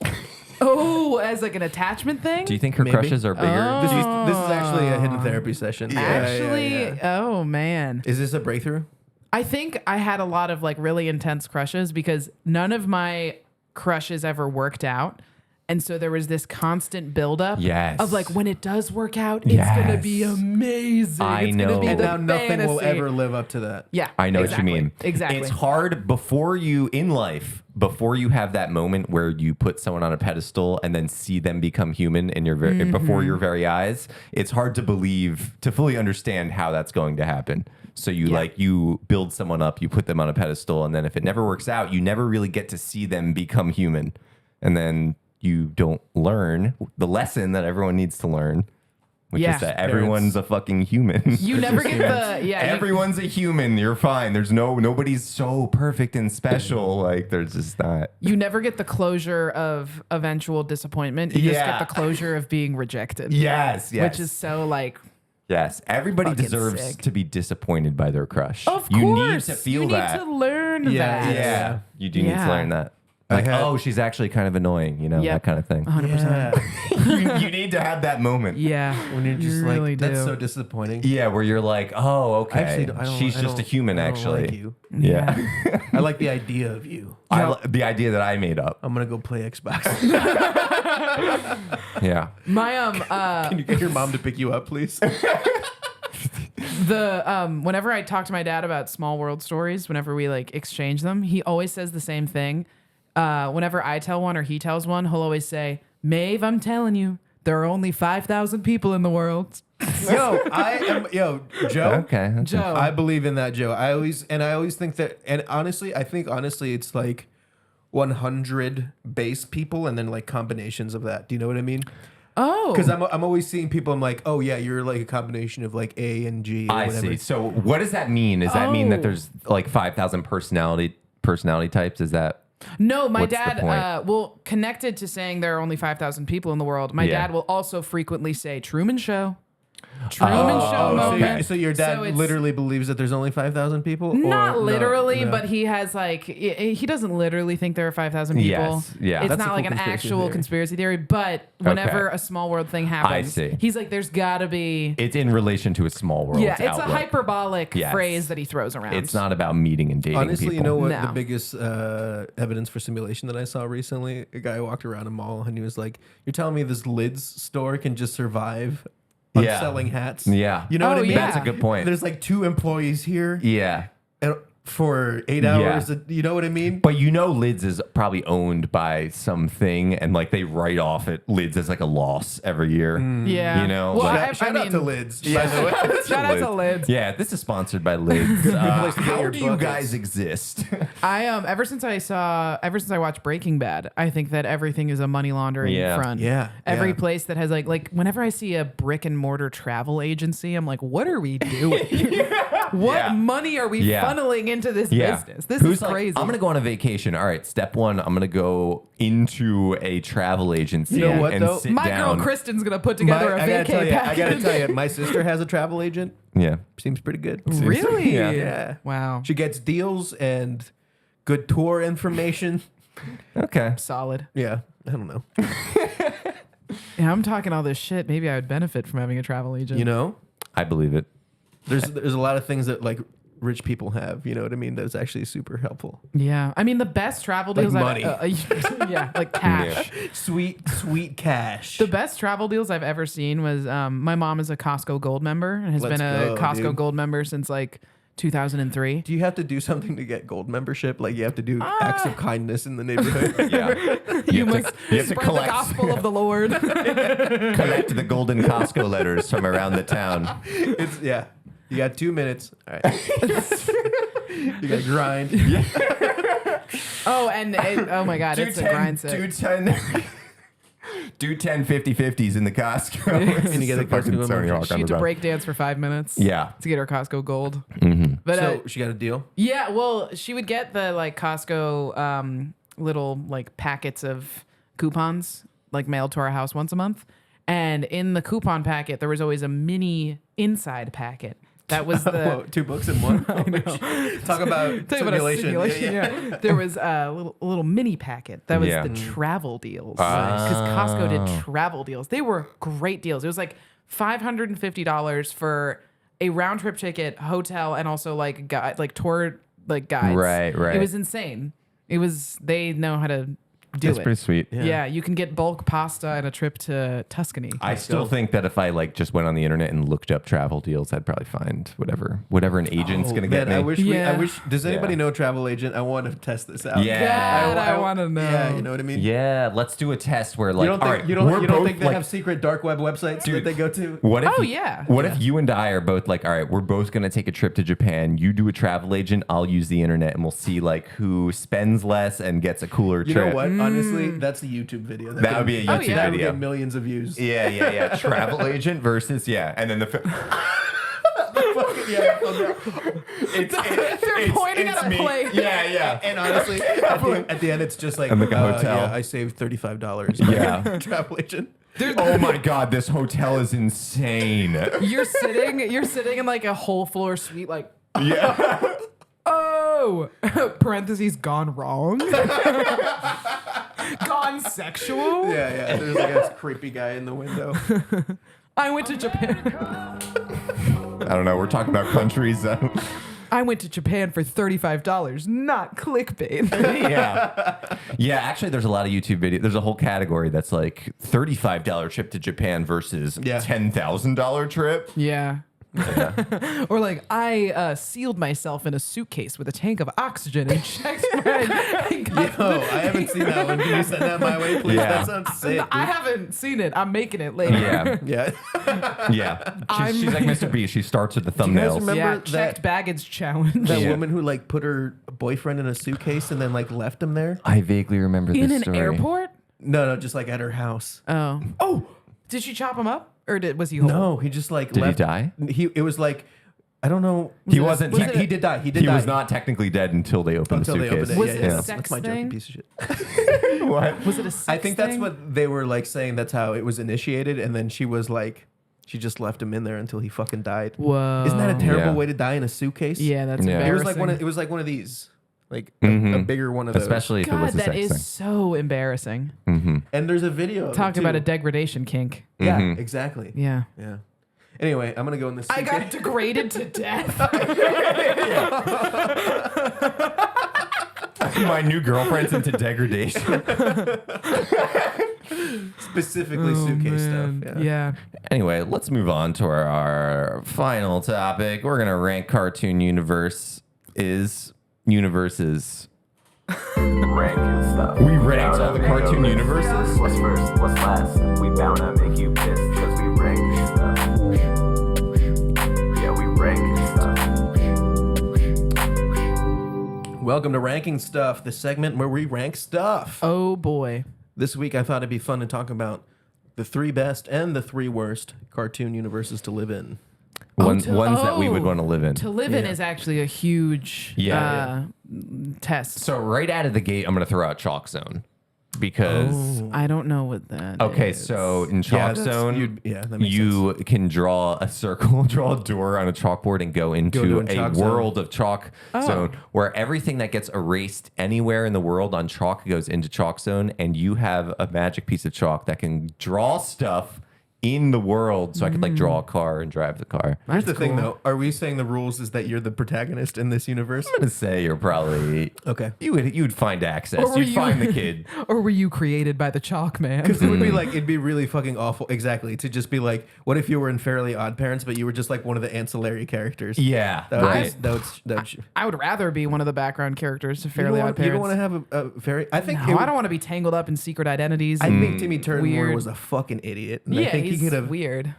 as like an attachment thing? Do you think her Maybe. crushes are bigger? This is actually a hidden therapy session. Actually, oh man. Is this a breakthrough? I think I had a lot of like really intense crushes because none of my crushes ever worked out. And so there was this constant buildup Yes. of like, when it does work out, it's going to be Yes. amazing. I It's gonna know. be And the now nothing will fantasy. ever live up to that. Yeah. I know exactly. what you mean. Exactly. It's hard before you in life, before you have that moment where you put someone on a pedestal and then see them become human in your before your very eyes. It's hard to believe, to fully understand how that's going to happen. So you build someone up, you put them on a pedestal, and then if it never works out, you never really get to see them become human. And then you don't learn the lesson that everyone needs to learn, which Yeah. is that everyone's a fucking human. You never get the Everyone's a human. You're fine. There's nobody's so perfect and special. Like there's just not. you never get the closure of eventual disappointment. You just Yeah. get the closure of being rejected. Yes. Which is so like, yes. Everybody fucking deserves sick. to be disappointed by their crush. of you course, need to feel you that. need to learn Yeah, that. yeah. You do need Yeah. to learn that. Like, had- oh, she's actually kind of annoying. You know, Yep. that kind of thing. 100%. you need to have that moment. Yeah. When you're just you like, really that's do. so disappointing. Yeah, where you're like, oh, okay. I don't- She's I just a don't- human, I don't actually. like you. Yeah. I like the idea of you. The idea that I made up. I'm gonna go play Xbox. Yeah. My Can you get your mom to pick you up, please? whenever I talk to my dad about small world stories, whenever we like exchange them, he always says the same thing. Whenever I tell one or he tells one, he'll always say, "Maeve, I'm telling you, there are only 5,000 people in the world." Joe. Okay. that's Joe. I believe in that, Joe. I always think that, and honestly, I think it's like 100 base people and then like combinations of that. Do you know what I mean? Oh, Because I'm always seeing people. I'm like, oh yeah, you're like a combination of like A and G. Or I whatever. see. So what does that mean? Does that mean that Oh. there's like 5,000 personality types? Is that no, my What's the dad, point? well, connected to saying there are only 5,000 people in the world, my Yeah. dad will also frequently say Truman Show. Truman Show Oh, moment. okay. So your dad So it's- literally believes that there's only 5,000 people? Or Not no? literally, No. but he has like he doesn't literally think there are 5,000 people. Yes, yeah. It's That's a not cool like an conspiracy actual theory. conspiracy theory, but whenever a small world thing happens, see. he's like, there's gotta be it's in relation to a small world? yeah, it's outlook. a hyperbolic Yes. phrase that he throws around. It's not about meeting and dating Honestly, people. you know what No. the biggest evidence for simulation that I saw recently? A guy walked around a mall and he was like, "You're telling me this lids store can just survive on Yeah. selling hats?" Yeah. You know what Oh, I mean? yeah. That's a good point. There's like 2 employees here Yeah. and for 8 hours. You know what I mean? But you know, Lids is probably owned by something, and like they write off it Lids as like a loss every year. yeah, You know, well, like- Shout out to Lids, by the way. shout out to Lids. Yeah, this is sponsored by Lids. place to get How your do you buckets. guys exist? I ever since I watched Breaking Bad, I think that everything is a money laundering Yeah. front. Yeah, Every yeah. place that has like whenever I see a brick and mortar travel agency, I'm like, what are we doing? What Yeah. money are we Yeah. funneling into this Yeah. business. This Who's is like, crazy. I'm gonna go on a vacation. All right, step one, I'm gonna go into a travel agency You know what, and though? sit My down. girl Kristen's gonna put together a I gotta vacay package. I gotta tell you, my sister has a travel agent. Yeah. Seems pretty good. Really? Yeah. Yeah. Wow. She gets deals and good tour information. Okay. Solid. Yeah. I don't know. Yeah, I'm talking all this shit. Maybe I would benefit from having a travel agent. You know, I believe it. there's a lot of things that like rich people have. You know what I mean? That's actually super helpful. Yeah. I mean, the best travel Like deals money. yeah, like cash. Sweet cash. The best travel deals I've ever seen was my mom is a Costco Gold member and has Let's been a go, Costco dude. Gold member since like 2003. Do you have to do something to get gold membership? Like you have to do acts of kindness in the neighborhood. Yeah. You must you have to spread collect the gospel of the Lord. collect the golden Costco letters from around the town. It's yeah. You got 2 minutes. All right. You got to grind. Oh, and oh my God, it's a grind set. Do 10 50-50s in the Costco. And you get a fucking Costco Tony membership. Hawk She on had the to back. break dance for 5 minutes. Yeah. To get her Costco Gold. But So she got a deal. yeah, well, she would get the like Costco little like packets of coupons like mailed to our house once a month. And in the coupon packet, there was always a mini inside packet. That was the Whoa, 2 books in one. Talk about Talk about a simulation. simulation. Yeah. There was a little mini packet that was Yeah. the travel deals because Costco did travel deals. They were great deals. It was like $550 for a round trip ticket, hotel, and also like tour guides. Right, right. It was insane. They know how to do That's it. pretty sweet. Yeah, you can get bulk pasta and a trip to Tuscany. I still think that if I like just went on the internet and looked up travel deals, I'd probably find whatever an agent's gonna get me. I wish. Yeah. I wish. Does anybody Yeah. know a travel agent? I want to test this out. Yeah. God, I want to know. Yeah, you know what I mean. Yeah, let's do a test where like, You don't all think right, you don't, we're you don't both, think they like, have secret dark web websites that they go to? What if Oh, you- yeah. What if you and I are both like, all right, we're both gonna take a trip to Japan. You do a travel agent, I'll use the internet, and we'll see like who spends less and gets a cooler You trip. know what? Honestly, that's a YouTube video. That would be a Oh, YouTube yeah. That would video. get millions of views. Yeah. Travel agent versus and then the. They're pointing at a me. plate. Yeah. And honestly, at the end, it's just like, I'm like a hotel. Yeah, I saved $35. Yeah. Travel agent. Oh my God, this hotel is insane. You're sitting in like a whole floor suite, like Yeah. oh, parentheses gone wrong, gone sexual. Yeah. There's like a creepy guy in the window. I went to Japan. I don't know. We're talking about countries. I went to Japan for $35, not clickbait. Yeah. Actually, there's a lot of YouTube videos. There's a whole category that's like $35 trip to Japan versus $10,000 trip. Yeah. Or like I sealed myself in a suitcase with a tank of oxygen and checked and got Yo, I haven't seen that one. Can you send that my way, please? Yeah. That sounds sick. I haven't seen it. I'm making it later. Yeah. Yeah. Yeah. She's like Mr. B. She starts with the you guys thumbnails. remember Yeah, that- checked baggage challenge. That Yeah. woman who like put her boyfriend in a suitcase and then like left him there? I vaguely remember In this an story. airport? No, just like at her house. Oh, did she chop him up, or was he whole? No, he just like Did left. he die? It was like, I don't know. He wasn't. He did die. He did He die. was not technically dead until they opened until the they suitcase. opened it. Was yeah, it yeah, a that's- sex that's my joke, thing? you piece of shit. What? Was it a sex I think that's thing? what they were like saying. That's how it was initiated, and then she was like, she just left him in there until he fucking died. Whoa. Isn't that a terrible Yeah. way to die in a suitcase? Yeah, that's Yeah. embarrassing. It was like it was like one of these, like a bigger one of those. Especially if it God, was a that sex is thing. so embarrassing. And there's a video. of it, Talk about too. a degradation kink. Yeah, exactly. Yeah. Yeah. Anyway, I'm gonna go in this. I got suitcase. degraded to death. My new girlfriend's into degradation. specifically suitcase stuff. Yeah. Anyway, let's move on to our final topic. We're gonna rank cartoon universes. Ranking stuff. We ranked all the cartoon universes. What's first? What's last? We bound to make you pissed because we rank stuff. Yeah, we rank stuff. Welcome to Ranking Stuff, the segment where we rank stuff. Oh boy. This week, I thought it'd be fun to talk about the 3 best and the 3 worst cartoon universes to live in. Ones that we would want to live in. To live in is actually a huge test. So right out of the gate, I'm going to throw out Chalk Zone because I don't know what that is. so in Chalk Zone, that makes you can draw a circle, draw a door on a chalkboard, and go into a a chalk world of Chalk Zone where everything that gets erased anywhere in the world on chalk goes into Chalk Zone, and you have a magic piece of chalk that can draw stuff in the world, so I could like draw a car and drive the car. Here's the thing, though. Are we saying the rules is that you're the protagonist in this universe? I'm gonna say you're probably Okay. You would find access. Or were You'd you- find the kid. Or were you created by the chalk man? Because it would be like, it'd be really fucking awful. Exactly. To just be like, what if you were in Fairly Odd Parents, but you were just like one of the ancillary characters? Yeah, That would, right. that would, I would rather be one of the background characters to you Fairly Odd Parents. don't want to have a very. I think. No, I don't want to be tangled up in secret identities. I think Timmy Turner Weird. was a fucking idiot. And I yeah, think he he's could have. weird.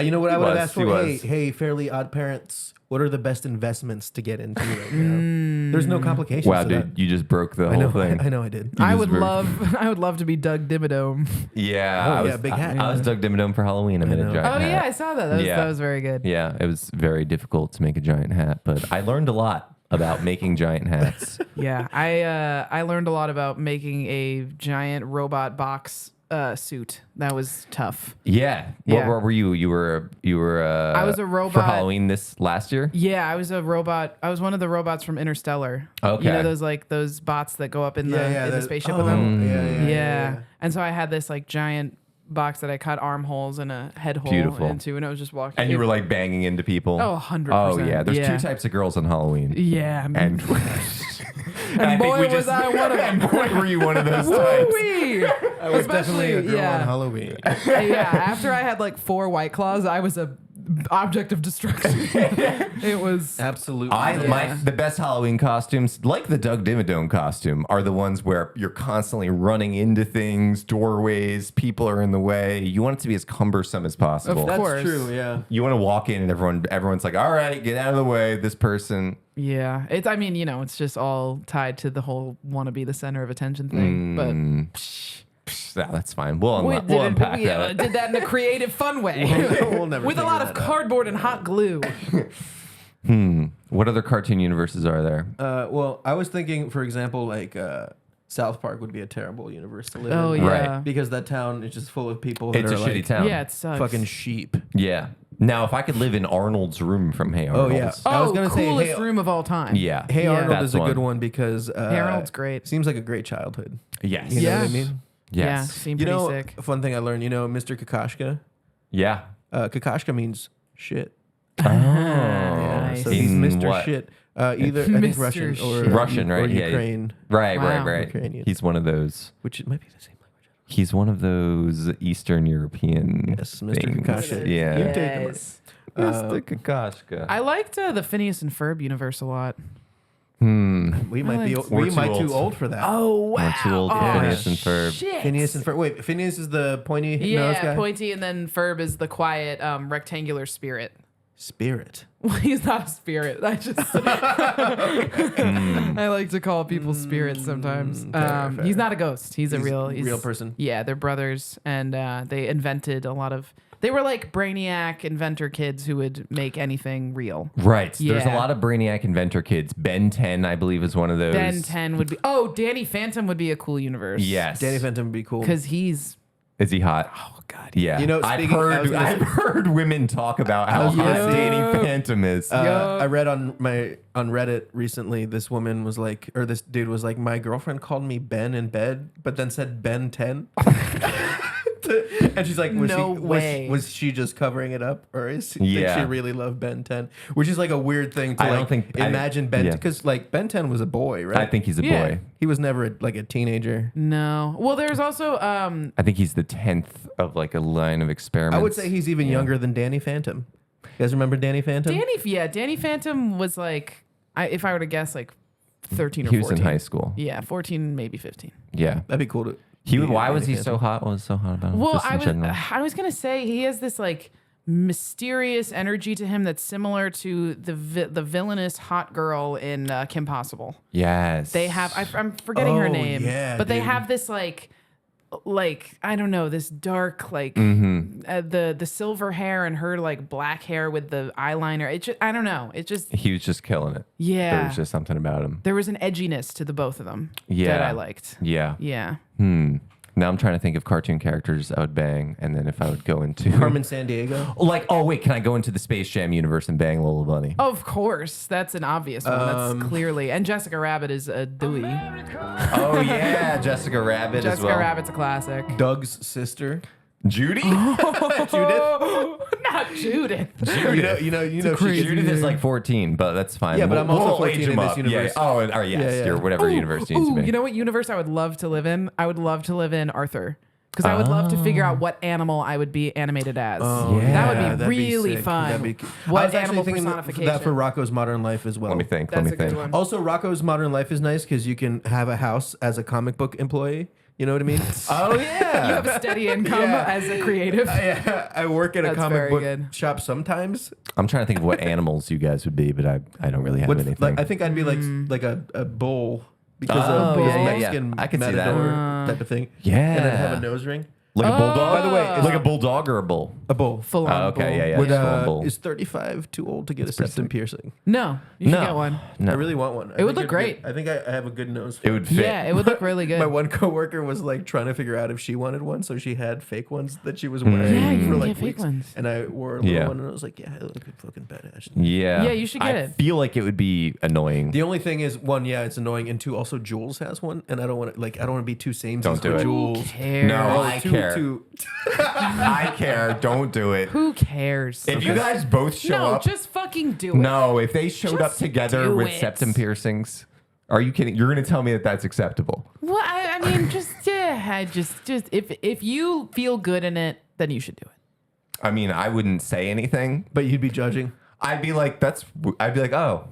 You know what I would have was, asked he for? Hey, was. hey, Fairly Odd Parents. What are the best investments to get into right now? There's no complications. Wow, to dude, that. you just broke the I know. whole thing. I know. I did. I just would very- love to be Doug Dimmadome. Yeah, Oh, I yeah, was, big hat. I was Doug Dimmadome for Halloween. I made a know. giant Oh hat. yeah, I saw that. That was very good. Yeah, it was very difficult to make a giant hat, but I learned a lot about making giant hats. Yeah, I learned a lot about making a giant robot box suit. That was tough. Yeah. Yeah. What were you? You were. I was a for robot. Halloween this last year. Yeah, I was a robot. I was one of the robots from Interstellar. Okay. You know those bots that go up in the spaceship with them. Yeah. And so I had this like giant box that I cut armholes and a head hole Beautiful. into, and I was just walking. And you were like banging into people. Oh, 100%. Oh yeah. There's Yeah. two types of girls on Halloween. Yeah, And, and boy was I one of them. And boy, were you one of those types. Woo-wee. I was definitely a girl yeah. on Halloween. Yeah, after I had like 4 White Claws, I was a object of destruction. It was Absolutely. The best Halloween costumes, like the Doug Dimmadome costume, are the ones where you're constantly running into things, doorways, people are in the way. You want it to be as cumbersome as possible. Of That's course. true. Yeah. You want to walk in and everyone's like, all right, get out of the way. This person. yeah. It's I mean, it's just all tied to the whole want to be the center of attention thing. That's fine. We'll We unpack that. did that in a creative, fun way. We'll never With a figure lot of that out. cardboard and hot glue. What other cartoon universes are there? Well, I was thinking, for example, like South Park would be a terrible universe to live Oh in. yeah. Right. Because that town is just full of people that It's a are shitty like town. Yeah, it sucks. fucking sheep. Yeah. Now, if I could live in Arnold's room from Hey Oh, Arnold's. yeah. I was gonna say, coolest hey, room of all time. Yeah. Hey Yeah. Arnold That's is a good one. one because Arnold's great. Seems like a great childhood. Yes. You know Yeah. what I mean? Yeah, Yes. seemed You pretty know, sick. a fun thing I learned, Mr. Kakashka? Yeah. Kakashka means shit. Oh. Nice. So he's In Mr. what? Shit. Either, I think Mr. Russian or Shit. Russian, right? Or Yeah. Ukraine, Right, Wow. right. Ukrainian. He's one of those. which it might be the same language. He's one of those Eastern European. Yes, Mr. things. Kakashka. Yeah. You take the word. Yes. Mr. Kakashka. I liked the Phineas and Ferb universe a lot. We might be. liked- We're We too might old. too old for that. Oh wow! We're too old for Oh, Phineas and Ferb. shit. Phineas and Ferb. Wait, Phineas is the pointy nose Yeah, guy. pointy, and then Ferb is the quiet, rectangular spirit. Spirit. Well, he's not a spirit. I just I like to call people spirits sometimes. fair. He's not a ghost. He's a He's real a real person. Yeah, they're brothers, and they invented a lot of. They were like brainiac inventor kids who would make anything real. Right. There's a Yeah. lot of Brainiac inventor kids. Ben 10, I believe, is one of those. Ben 10 would be. Oh, Danny Phantom would be a cool universe. Yes. Danny Phantom would be cool. because he's. Is he hot? Oh God. Yeah. I've speaking- I was heard, gonna I've heard women talk about how was gonna hot say- Danny Phantom is. I read on Reddit recently. This woman was like, or this dude was like, my girlfriend called me Ben in bed, but then said Ben 10. And she's like, No way. was she just covering it up, or did Yeah. she really love Ben 10? Which is like a weird thing to I don't like think- imagine Ben, yeah. because like Ben 10 was a boy, right? I think he's a Yeah. boy. he was never like a teenager. No. Well, there's also I think he's the 10th of like a line of experiments. I would say he's even younger than Danny Phantom. You guys remember Danny Phantom? Danny Phantom was like, if I were to guess, like 13 or He was 14. in high school. Yeah, 14, maybe 15. Yeah. That'd be cool to. Why was Danny he so hot? What was so hot about him? Well, Just in general? I was gonna say he has this like mysterious energy to him that's similar to the villainous hot girl in Kim Possible. Yes. They have I'm forgetting her Oh, name, yeah, but they dude. have this like like I don't know, this dark like the silver hair and her like black hair with the eyeliner. It just, I don't know. It just He was just killing it. Yeah. There was just something about him. there was an edginess to the both of them Yeah. that I liked. Yeah. Yeah. Now I'm trying to think of cartoon characters I would bang, and then if I would go into Carmen Sandiego. like, oh wait, can I go into the Space Jam universe and bang Lola Bunny? Of course, that's an obvious one. That's clearly, and Jessica Rabbit is a Dewey. Oh yeah, Jessica Rabbit as Jessica well. Rabbit's a classic. Doug's sister. Judy. Judith. Not Judith. You know. Judith is like 14, but that's fine. Yeah, but I'm also 14 age in him this up. universe. Yeah. Oh, or yes, Yeah. you're whatever universe you need to be. You know what universe I would love to live in? I would love to live in Arthur. Because I would love to figure out what animal I would be animated as. yeah. That would be that'd really sick. fun. That'd be I What was actually animal thinking personification? that for Rocco's Modern Life as well. Let me think. That's Let me a good think. one. Also, Rocco's Modern Life is nice because you can have a house as a comic book employee. You know what I mean? Oh yeah. You have a steady income Yeah. as a creative. I work at a That's comic very book good. shop sometimes. I'm trying to think of what animals you guys would be, but I don't really have anything. Like, I think I'd be like a bull because Oh, of yeah, yeah, Mexican I could see that. matador type of thing. Yeah. And then have a nose ring. Like a bulldog. By the way, like a bulldog or a bull. A bull. Full on Oh, okay, bull. yeah, yeah. Would, just full bull. is 35 too old to get a septum piercing? No, you should No. get one. No. I really want one. It would look great. I think I have a good nose for It would fit. Yeah, it would look really good. My one coworker was like trying to figure out if she wanted one, so she had fake ones that she was wearing Yeah, you for can like get fake weeks. ones. And I wore a little Yeah. one, and I was like, "Yeah, it looked fucking badass." Yeah. Yeah, you should get I it. feel like it would be annoying. The only thing is, one, yeah, it's annoying, and two, also Jules has one, and I don't want to I don't want to be too same. Don't do it. Jules. Cares. No, Oh, I too- care. too- I care. Don't do it. Who cares? If you guys both show no, up, just fucking do it. no. If they showed up Just together do with it. septum piercings, are you kidding? You're gonna tell me that that's acceptable? Well, I mean, just yeah, just if you feel good in it, then you should do it. I mean, I wouldn't say anything. But you'd be judging. I'd be like, I'd be like, oh,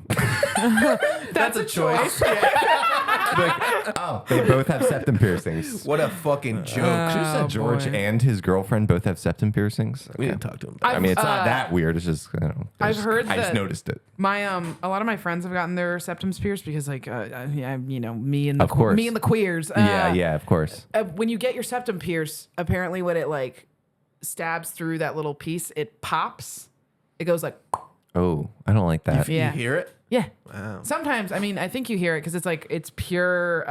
That's a choice. like, oh, they both have septum piercings. What a fucking joke. Who Oh, said George boy. and his girlfriend both have septum piercings? We didn't talk to him. About I mean, it's not that weird. It's just, I don't know. I've heard I just that- noticed it. My a lot of my friends have gotten their septums pierced because like yeah, you know, me and the Of course. me and the queers. Yeah, of course. When you get your septum pierced, apparently when it like stabs through that little piece, it pops. It goes like Oh, I don't like that. yeah. You hear it? Yeah. Wow. Sometimes, I mean, I think you hear it because it's like it's pure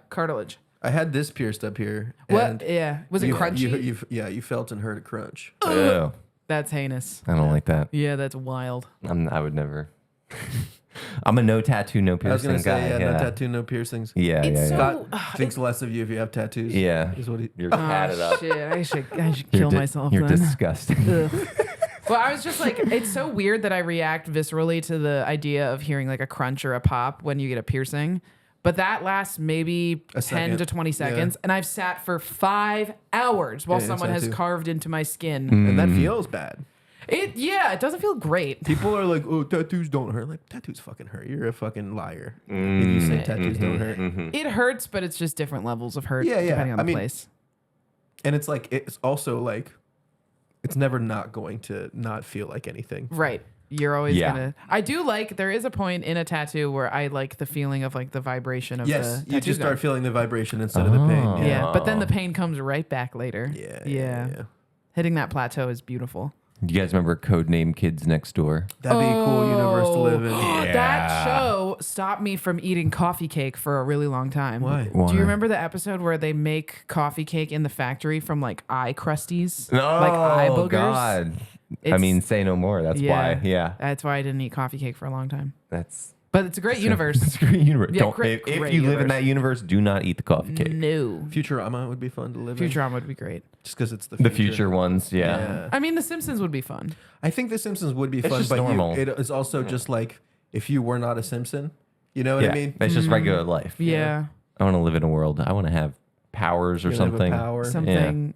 cartilage. I had this pierced up here. What? and Yeah. Was it you- crunchy? You felt and heard a crunch. Oh, That's heinous. I don't like that. Yeah, that's wild. I would never. I'm a no tattoo, no I was piercing gonna say, guy. yeah, Yeah, no tattoo, no piercings. yeah, It's yeah. so- Scott thinks less of you if you have tattoos. Yeah. Is what he, You're tatted up. Shit, I should You're kill myself You're then. disgusting. Ugh. Well, I was just like, it's so weird that I react viscerally to the idea of hearing like a crunch or a pop when you get a piercing. But that lasts maybe 10 second. to 20 Yeah. seconds. And I've sat for 5 hours while Yeah, someone has tattoo. carved into my skin. and that feels bad. It doesn't feel great. People are like, "Oh, tattoos don't hurt." Like, tattoos fucking hurt. You're a fucking liar if you say tattoos don't hurt. It hurts, but it's just different levels of hurt Yeah, yeah. depending on I the mean, place. And it's like, it's also like, it's never not going to not feel like anything. Right. You're always Yeah. gonna. I do like. There is a point in a tattoo where I like the feeling of like the vibration of Yes, the you tattoo just gun. start feeling the vibration instead of the pain. Oh. Yeah, but then the pain comes right back later. Yeah. Hitting that plateau is beautiful. You guys remember Codename Kids Next Door? That'd be a cool universe to live in. That show stopped me from eating coffee cake for a really long time. Why? Do Why? you remember the episode where they make coffee cake in the factory from like eye crusties? No, like eye boogers? God. I It's- mean, say no more. That's why. Yeah, That's why I didn't eat coffee cake for a long time. that's But it's a great universe. It's a great universe. Yeah, Don't, great- if great you live in universe. that universe, do not eat the coffee cake. No. Futurama would be fun to live in. Futurama would be great. Just because it's the The future. future ones, yeah. Yeah. I mean, The Simpsons would be fun. I think The Simpsons would be fun, just but normal. it is also just like if you were not a Simpson. You know what Yeah, I mean? that's just regular life. Yeah. I want to live in a world. I want to have powers or You live with something. power. Something.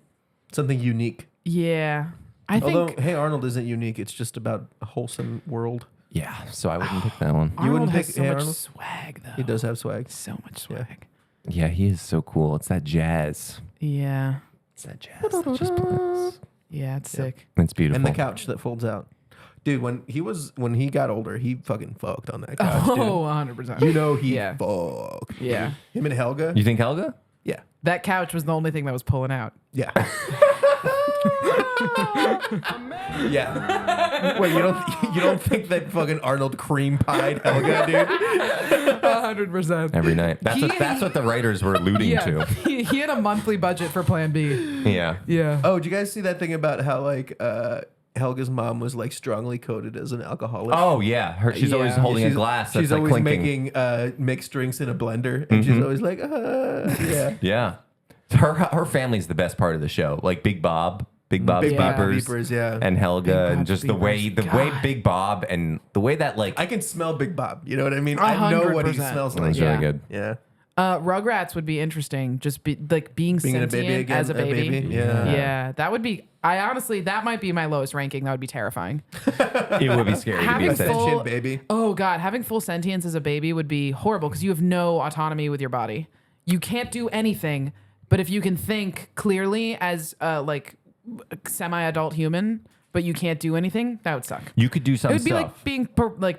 Something unique. Yeah. I Although, think Hey Arnold isn't unique. It's just about a wholesome world. Yeah, so I wouldn't pick that one. Arnold wouldn't has pick so Hey much Arnold? swag, though. He does have swag. So much swag. Yeah, he is so cool. It's that jazz. Yeah. It's that jazz that just plays. Yeah, it's sick. It's beautiful. And the couch that folds out. Dude, when he got older, he fucking fucked on that couch, Oh, 100%. dude. You know he Yeah. fucked. Yeah. Him and Helga. You think Helga? Yeah. That couch was the only thing that was pulling out. Yeah. Yeah. Wait, you don't think that fucking Arnold cream pied Helga, dude? 100%. Every night. That's what the writers were alluding Yeah, to. he had a monthly budget for Plan B. Yeah. Yeah. Oh, did you guys see that thing about how like Helga's mom was like strongly coded as an alcoholic? Oh yeah. She's always Yeah. holding a glass. That's She's like always clinking. making mixed drinks in a blender, and she's always like, yeah. Yeah. Her family's the best part of the show. Like Big Bob's Big Bob Beepers, Beepers, yeah. and Helga, and Bob's just the way Beepers. Big Bob and the way that like I can smell Big Bob. You know what I mean? I know what he 100%. smells that like. was Yeah. really good. Yeah. Rugrats would be interesting. Just being Being sentient a baby again. as a baby. Yeah. Yeah, that would be. I honestly, that might be my lowest ranking. That would be terrifying. It would be scary to be Having a A sentient. full- sentient baby. Oh God, having full sentience as a baby would be horrible because you have no autonomy with your body. You can't do anything. But if you can think clearly as like semi-adult human, but you can't do anything, that would suck. You could do some It would be stuff. like being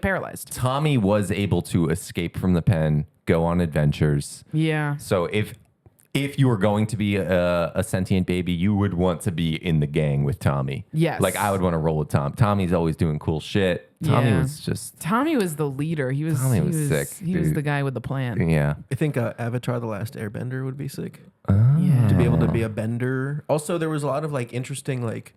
paralyzed. Tommy was able to escape from the pen, go on adventures. Yeah. So if you were going to be a sentient baby, you would want to be in the gang with Tommy. Yes. Like I would want to roll with Tom. Tommy's always doing cool shit. Tommy Yeah. was just Tommy was the leader. He was. Tommy he was sick, He was dude. the guy with the plan. yeah. I think Avatar: The Last Airbender would be sick. Yeah. To be able to be a bender. Also, there was a lot of like interesting like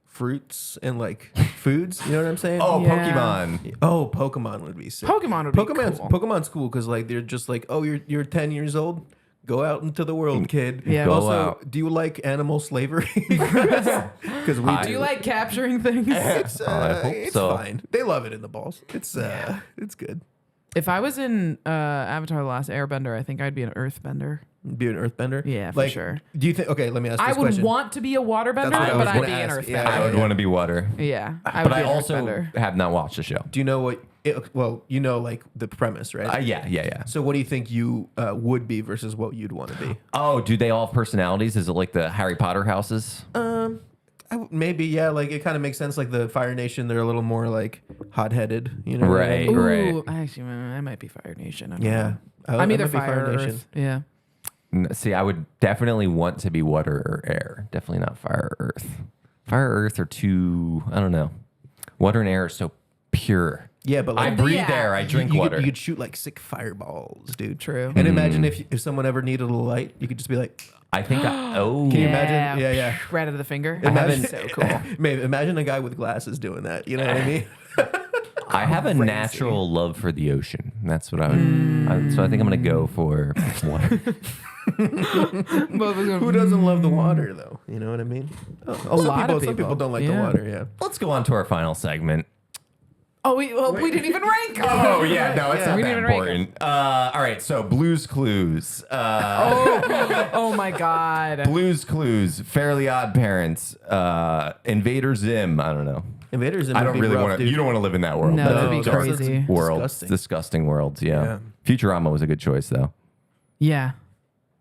fruits and like foods. You know what I'm saying? Oh, Yeah. Pokemon. Oh, Pokemon would be sick. Pokemon would be cool. Pokemon's cool because like they're just like, oh, you're 10 years old. Go out into the world, kid. Yeah. Go Also, out. do you like animal slavery? Because we Do you like capturing things? It's, I hope it's so. fine. They love it in the balls. It's it's good. If I was in Avatar: The Last Airbender, I think I'd be an Earthbender. Be an earthbender. Yeah, for like, sure. Do you think? Okay, let me ask. I This would question. want to be a waterbender, That's what I but was I'd gonna be an ask. Earthbender. Yeah, I would want to be water. Yeah, But I be an also Earthbender. have not watched the show. Do you know what? Well, you know, like the premise, right? Yeah. So, what do you think you would be versus what you'd want to be? Oh, do they all have personalities? Is it like the Harry Potter houses? Maybe, yeah. Like it kind of makes sense. Like the Fire Nation, they're a little more like hot-headed. You know? what I Right. mean? Ooh, actually, I might be Fire Nation. I don't Yeah. know. I'm either might be Fire or Earth. Yeah. See, I would definitely want to be water or air. Definitely not fire or earth. Fire or earth are too, I don't know. Water and air are so pure. Yeah, but I like, breathe Yeah. air. I drink you water. Could, you could shoot like sick fireballs, dude. True. And imagine if someone ever needed a light, you could just be like, I think Can Can you imagine? Yeah. Right out of the finger. haven't- So cool. Maybe imagine a guy with glasses doing that. You know what I mean? I have a natural love for the ocean. That's what I would. So I think I'm going to go for water. Who doesn't love the water, though? You know what I mean? Oh, lot of Some people people. don't like the Yeah. water. Yeah. Let's go on to our final segment. Oh, we didn't even rank. Oh, yeah. No, it's not We that didn't even rank important. All right. So Blue's Clues. Oh my God. Blue's Clues. Fairly Odd Parents. Invader Zim. I don't know. Invaders. I don't really want to. You don't want to live in that world. No, That's that'd a be dark crazy. world. Disgusting. Disgusting world. Yeah. Yeah. Futurama was a good choice, though. Yeah.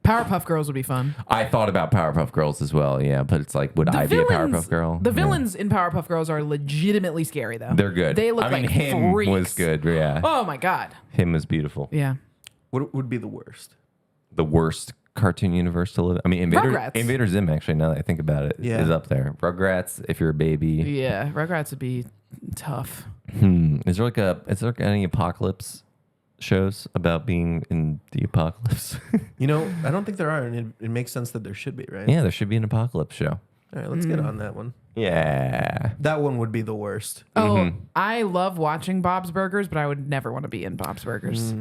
Powerpuff Girls would be fun. I thought about Powerpuff Girls as well. Yeah, but it's like, would I be a Powerpuff Girl? The No. villains in Powerpuff Girls are legitimately scary, though. They're good. They look I mean, like him freaks. was good. Yeah, Oh my God. him was beautiful. Yeah. What would be the worst? The worst cartoon universe to live. I mean, Rugrats. Invader Zim. Actually, now that I think about it, Yeah. is up there. Rugrats. If you're a baby, Yeah. Rugrats would be tough. is there any apocalypse shows about being in the apocalypse? You know, I don't think there are, and it makes sense that there should be, right? Yeah, there should be an apocalypse show. All right, let's get on that one. Yeah. That one would be the worst. Oh, I love watching Bob's Burgers, but I would never want to be in Bob's Burgers.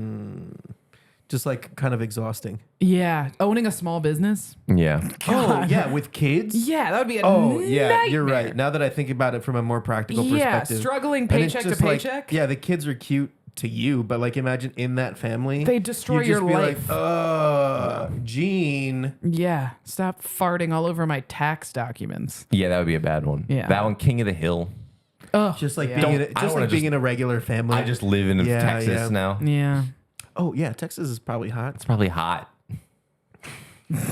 Just like kind of exhausting. Yeah. Owning a small business. Yeah. Oh, yeah, with kids? Yeah, that would be a Oh, yeah, you're nightmare. right. Now that I think about it from a more practical Yeah, perspective. struggling And it's paycheck to just like, paycheck. yeah, the kids are cute to you, but like imagine in that family. They destroy you'd just your be life. Like, Gene. Yeah. Stop farting all over my tax documents. Yeah, that would be a bad one. Yeah. That one, King of the Hill. Oh, Just like yeah. being, in a, I don't just wanna like being just- in a regular family. I just live in Yeah, Texas yeah. now. Yeah. Oh, yeah, Texas is probably hot. It's probably hot.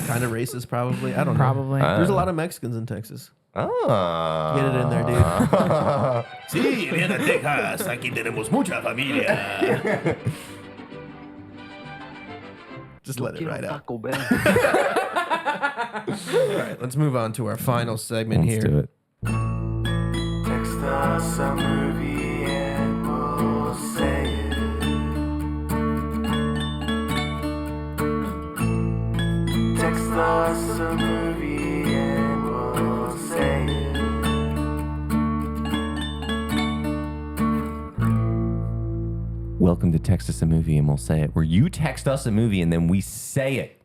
Kind of racist, probably. I don't know. Probably. There's a lot of Mexicans in Texas. Oh. Get it in there, dude. Sí, viene a Texas. Aquí tenemos mucha familia. Just let it ride out. Taco Bell. All right, let's move on to our final segment Let's here. do it. Text us a movie and we'll say it. Text us a movie and we'll say it. Welcome to Text Us a Movie and We'll Say It, where you text us a movie and then we say it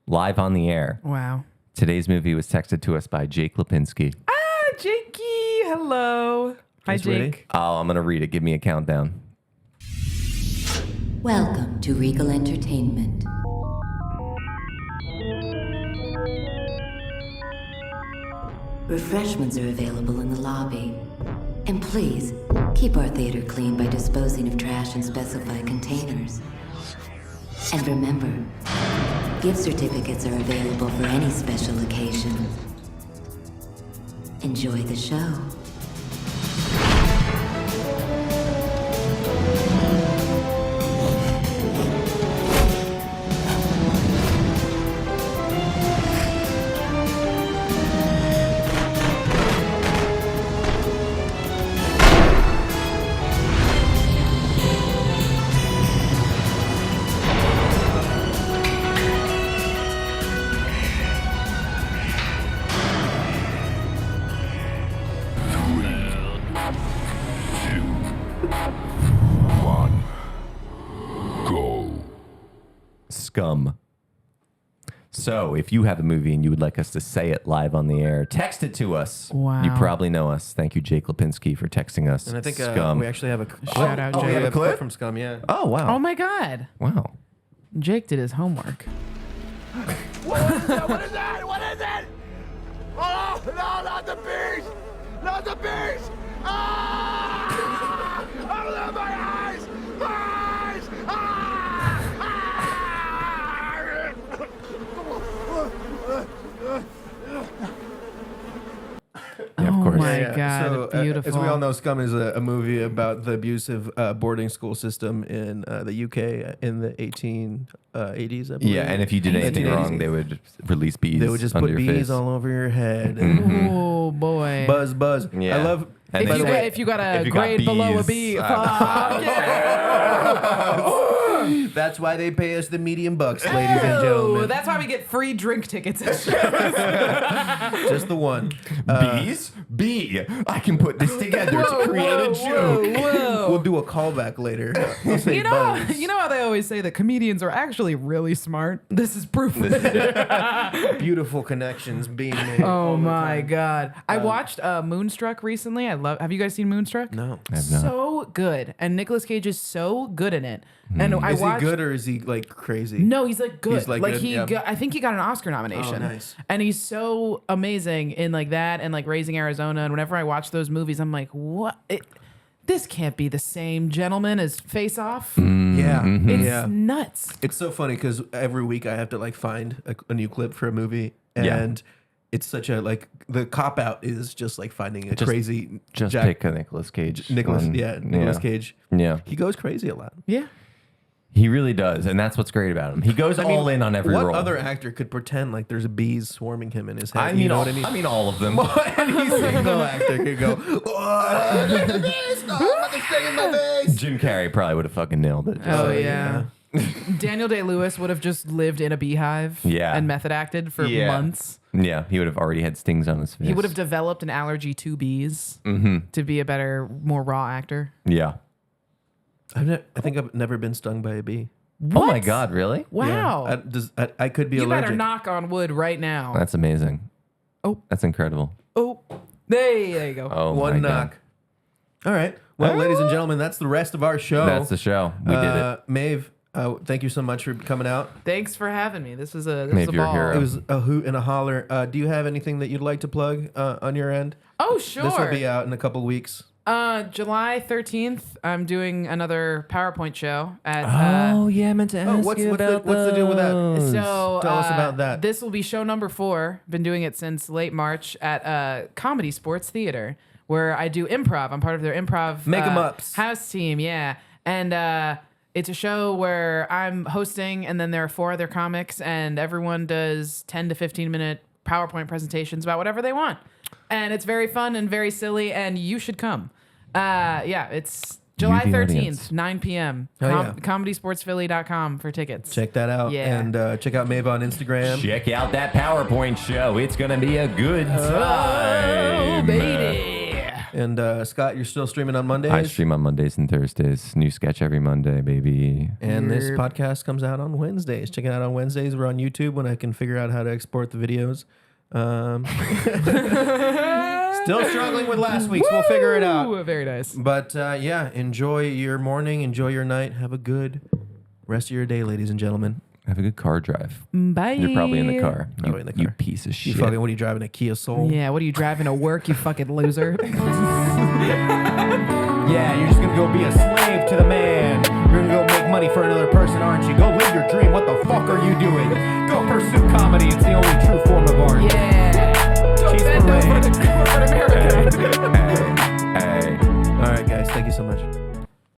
live on the air. Wow. Today's movie was texted to us by Jake Lipinski. Ah, Jakey. Hello. Hi, Guys ready? Jake. Oh, I'm going to read it. Give me a countdown. Welcome to Regal Entertainment. Refreshments are available in the lobby. And please, keep our theater clean by disposing of trash in specified containers. And remember, gift certificates are available for any special occasion. Enjoy the show. Scum. So, if you have a movie and you would like us to say it live on the air, text it to us. Wow. You probably know us. Thank you, Jake Lipinski, for texting us. And I think Scum. we actually have a Shout out, we Jake. have a clip from Scum. Yeah. Oh, wow. Oh, my God. Wow. Jake did his homework. What is that? What is that? What is it? Oh, no, not the bees! Not the bees! Ah! Open my eyes! Eyes! Yeah, of Oh course. my God, So, beautiful. as we all know, Scum is a movie about the abusive boarding school system in the UK in the 1880s, I believe. Yeah, and if you did anything 1880s. wrong, they would release bees. They would just under put your bees face. all over your head. Oh, boy. Buzz, buzz. Yeah. I love. And If by you, the got, way, if you got a if you got grade below a bees, B, uh, fuck yeah. That's why they pay us the medium bucks, ladies and gentlemen. That's why we get free drink tickets at shows. Just the one. Bees? B. I can put this together to create a joke. Whoa. We'll do a callback later. We'll say You know, buzz. you know how they always say that comedians are actually really smart? This is proof of it. Beautiful connections being made. Oh my God. I watched Moonstruck recently. Have you guys seen Moonstruck? No. I have not. So good. And Nicolas Cage is so good in it. And I Is he watched good or is he like crazy? No, he's like good. He's, like, good, he yeah. got, I think he got an Oscar nomination. Oh, nice. And he's so amazing in like that and like Raising Arizona. And whenever I watch those movies, I'm like, what? This can't be the same gentleman as Face Off. Yeah. It's Yeah. nuts. It's so funny because every week I have to like find a new clip for a movie, Yeah. and it's such a like the cop out is just like finding a crazy Just pick a Nicolas Cage. Nicholas one. Cage. Yeah. He goes crazy a lot. Yeah. He really does. And that's what's great about him. He goes all in on every what role. other actor could pretend like there's bees swarming him in his head? I mean, you know all, what I mean? I mean, all of them. Any single actor could go. Jim Carrey probably would have fucking nailed it. Oh, yeah. Daniel Day-Lewis would have just lived in a beehive Yeah. and method acted for Yeah. months. Yeah, he would have already had stings on his face. He would have developed an allergy to bees to be a better, more raw actor. Yeah. I think I've never been stung by a bee. Oh my What? God, really? Wow. I could be You allergic. better knock on wood right now. That's amazing. Oh. That's incredible. Oh, there you go. Oh, One my knock. God. All right. Well, ladies and gentlemen, that's the rest of our show. That's the show. We did it. Maeve, thank you so much for coming out. Thanks for having me. This was a Maybe you're a ball. hero. It was a hoot and a holler. Do you have anything that you'd like to plug on your end? Oh, sure. This will be out in a couple weeks. July 13th, I'm doing another PowerPoint show at. yeah, I meant to ask what's the deal with that? So Tell us about that. This will be show number 4. Been doing it since late March at Comedy Sports Theater, where I do improv. I'm part of their improv Make 'em ups. house team. Yeah, and It's a show where I'm hosting, and then there are 4 other comics, and everyone does 10 to 15-minute PowerPoint presentations about whatever they want. And it's very fun and very silly, and you should come. It's July You, the 13th, audience. 9 p.m. ComedySportsPhilly.com for tickets. Check that out. Yeah. And check out Maeve on Instagram. Check out that PowerPoint show. It's going to be a good time. Oh, baby. And Scott, you're still streaming on Mondays? I stream on Mondays and Thursdays. New sketch every Monday, baby. And this podcast comes out on Wednesdays. Check it out on Wednesdays. We're on YouTube when I can figure out how to export the videos. Still struggling with last week's. We'll figure it out. Very nice. But enjoy your morning. Enjoy your night. Have a good rest of your day, ladies and gentlemen. Have a good car drive. Bye. You're probably in the car. Probably in the car. You piece of shit. What are you driving, a Kia Soul? Yeah, what are you driving to work, you fucking loser? Yeah, you're just going to go be a slave to the man. You're going to go make money for another person, aren't you? Go live your dream. What the fuck are you doing? Go pursue comedy. It's the only true form of art. Yeah. Don't Cheese bend over parade. to corporate America. Hey. All right, guys. Thank you so much.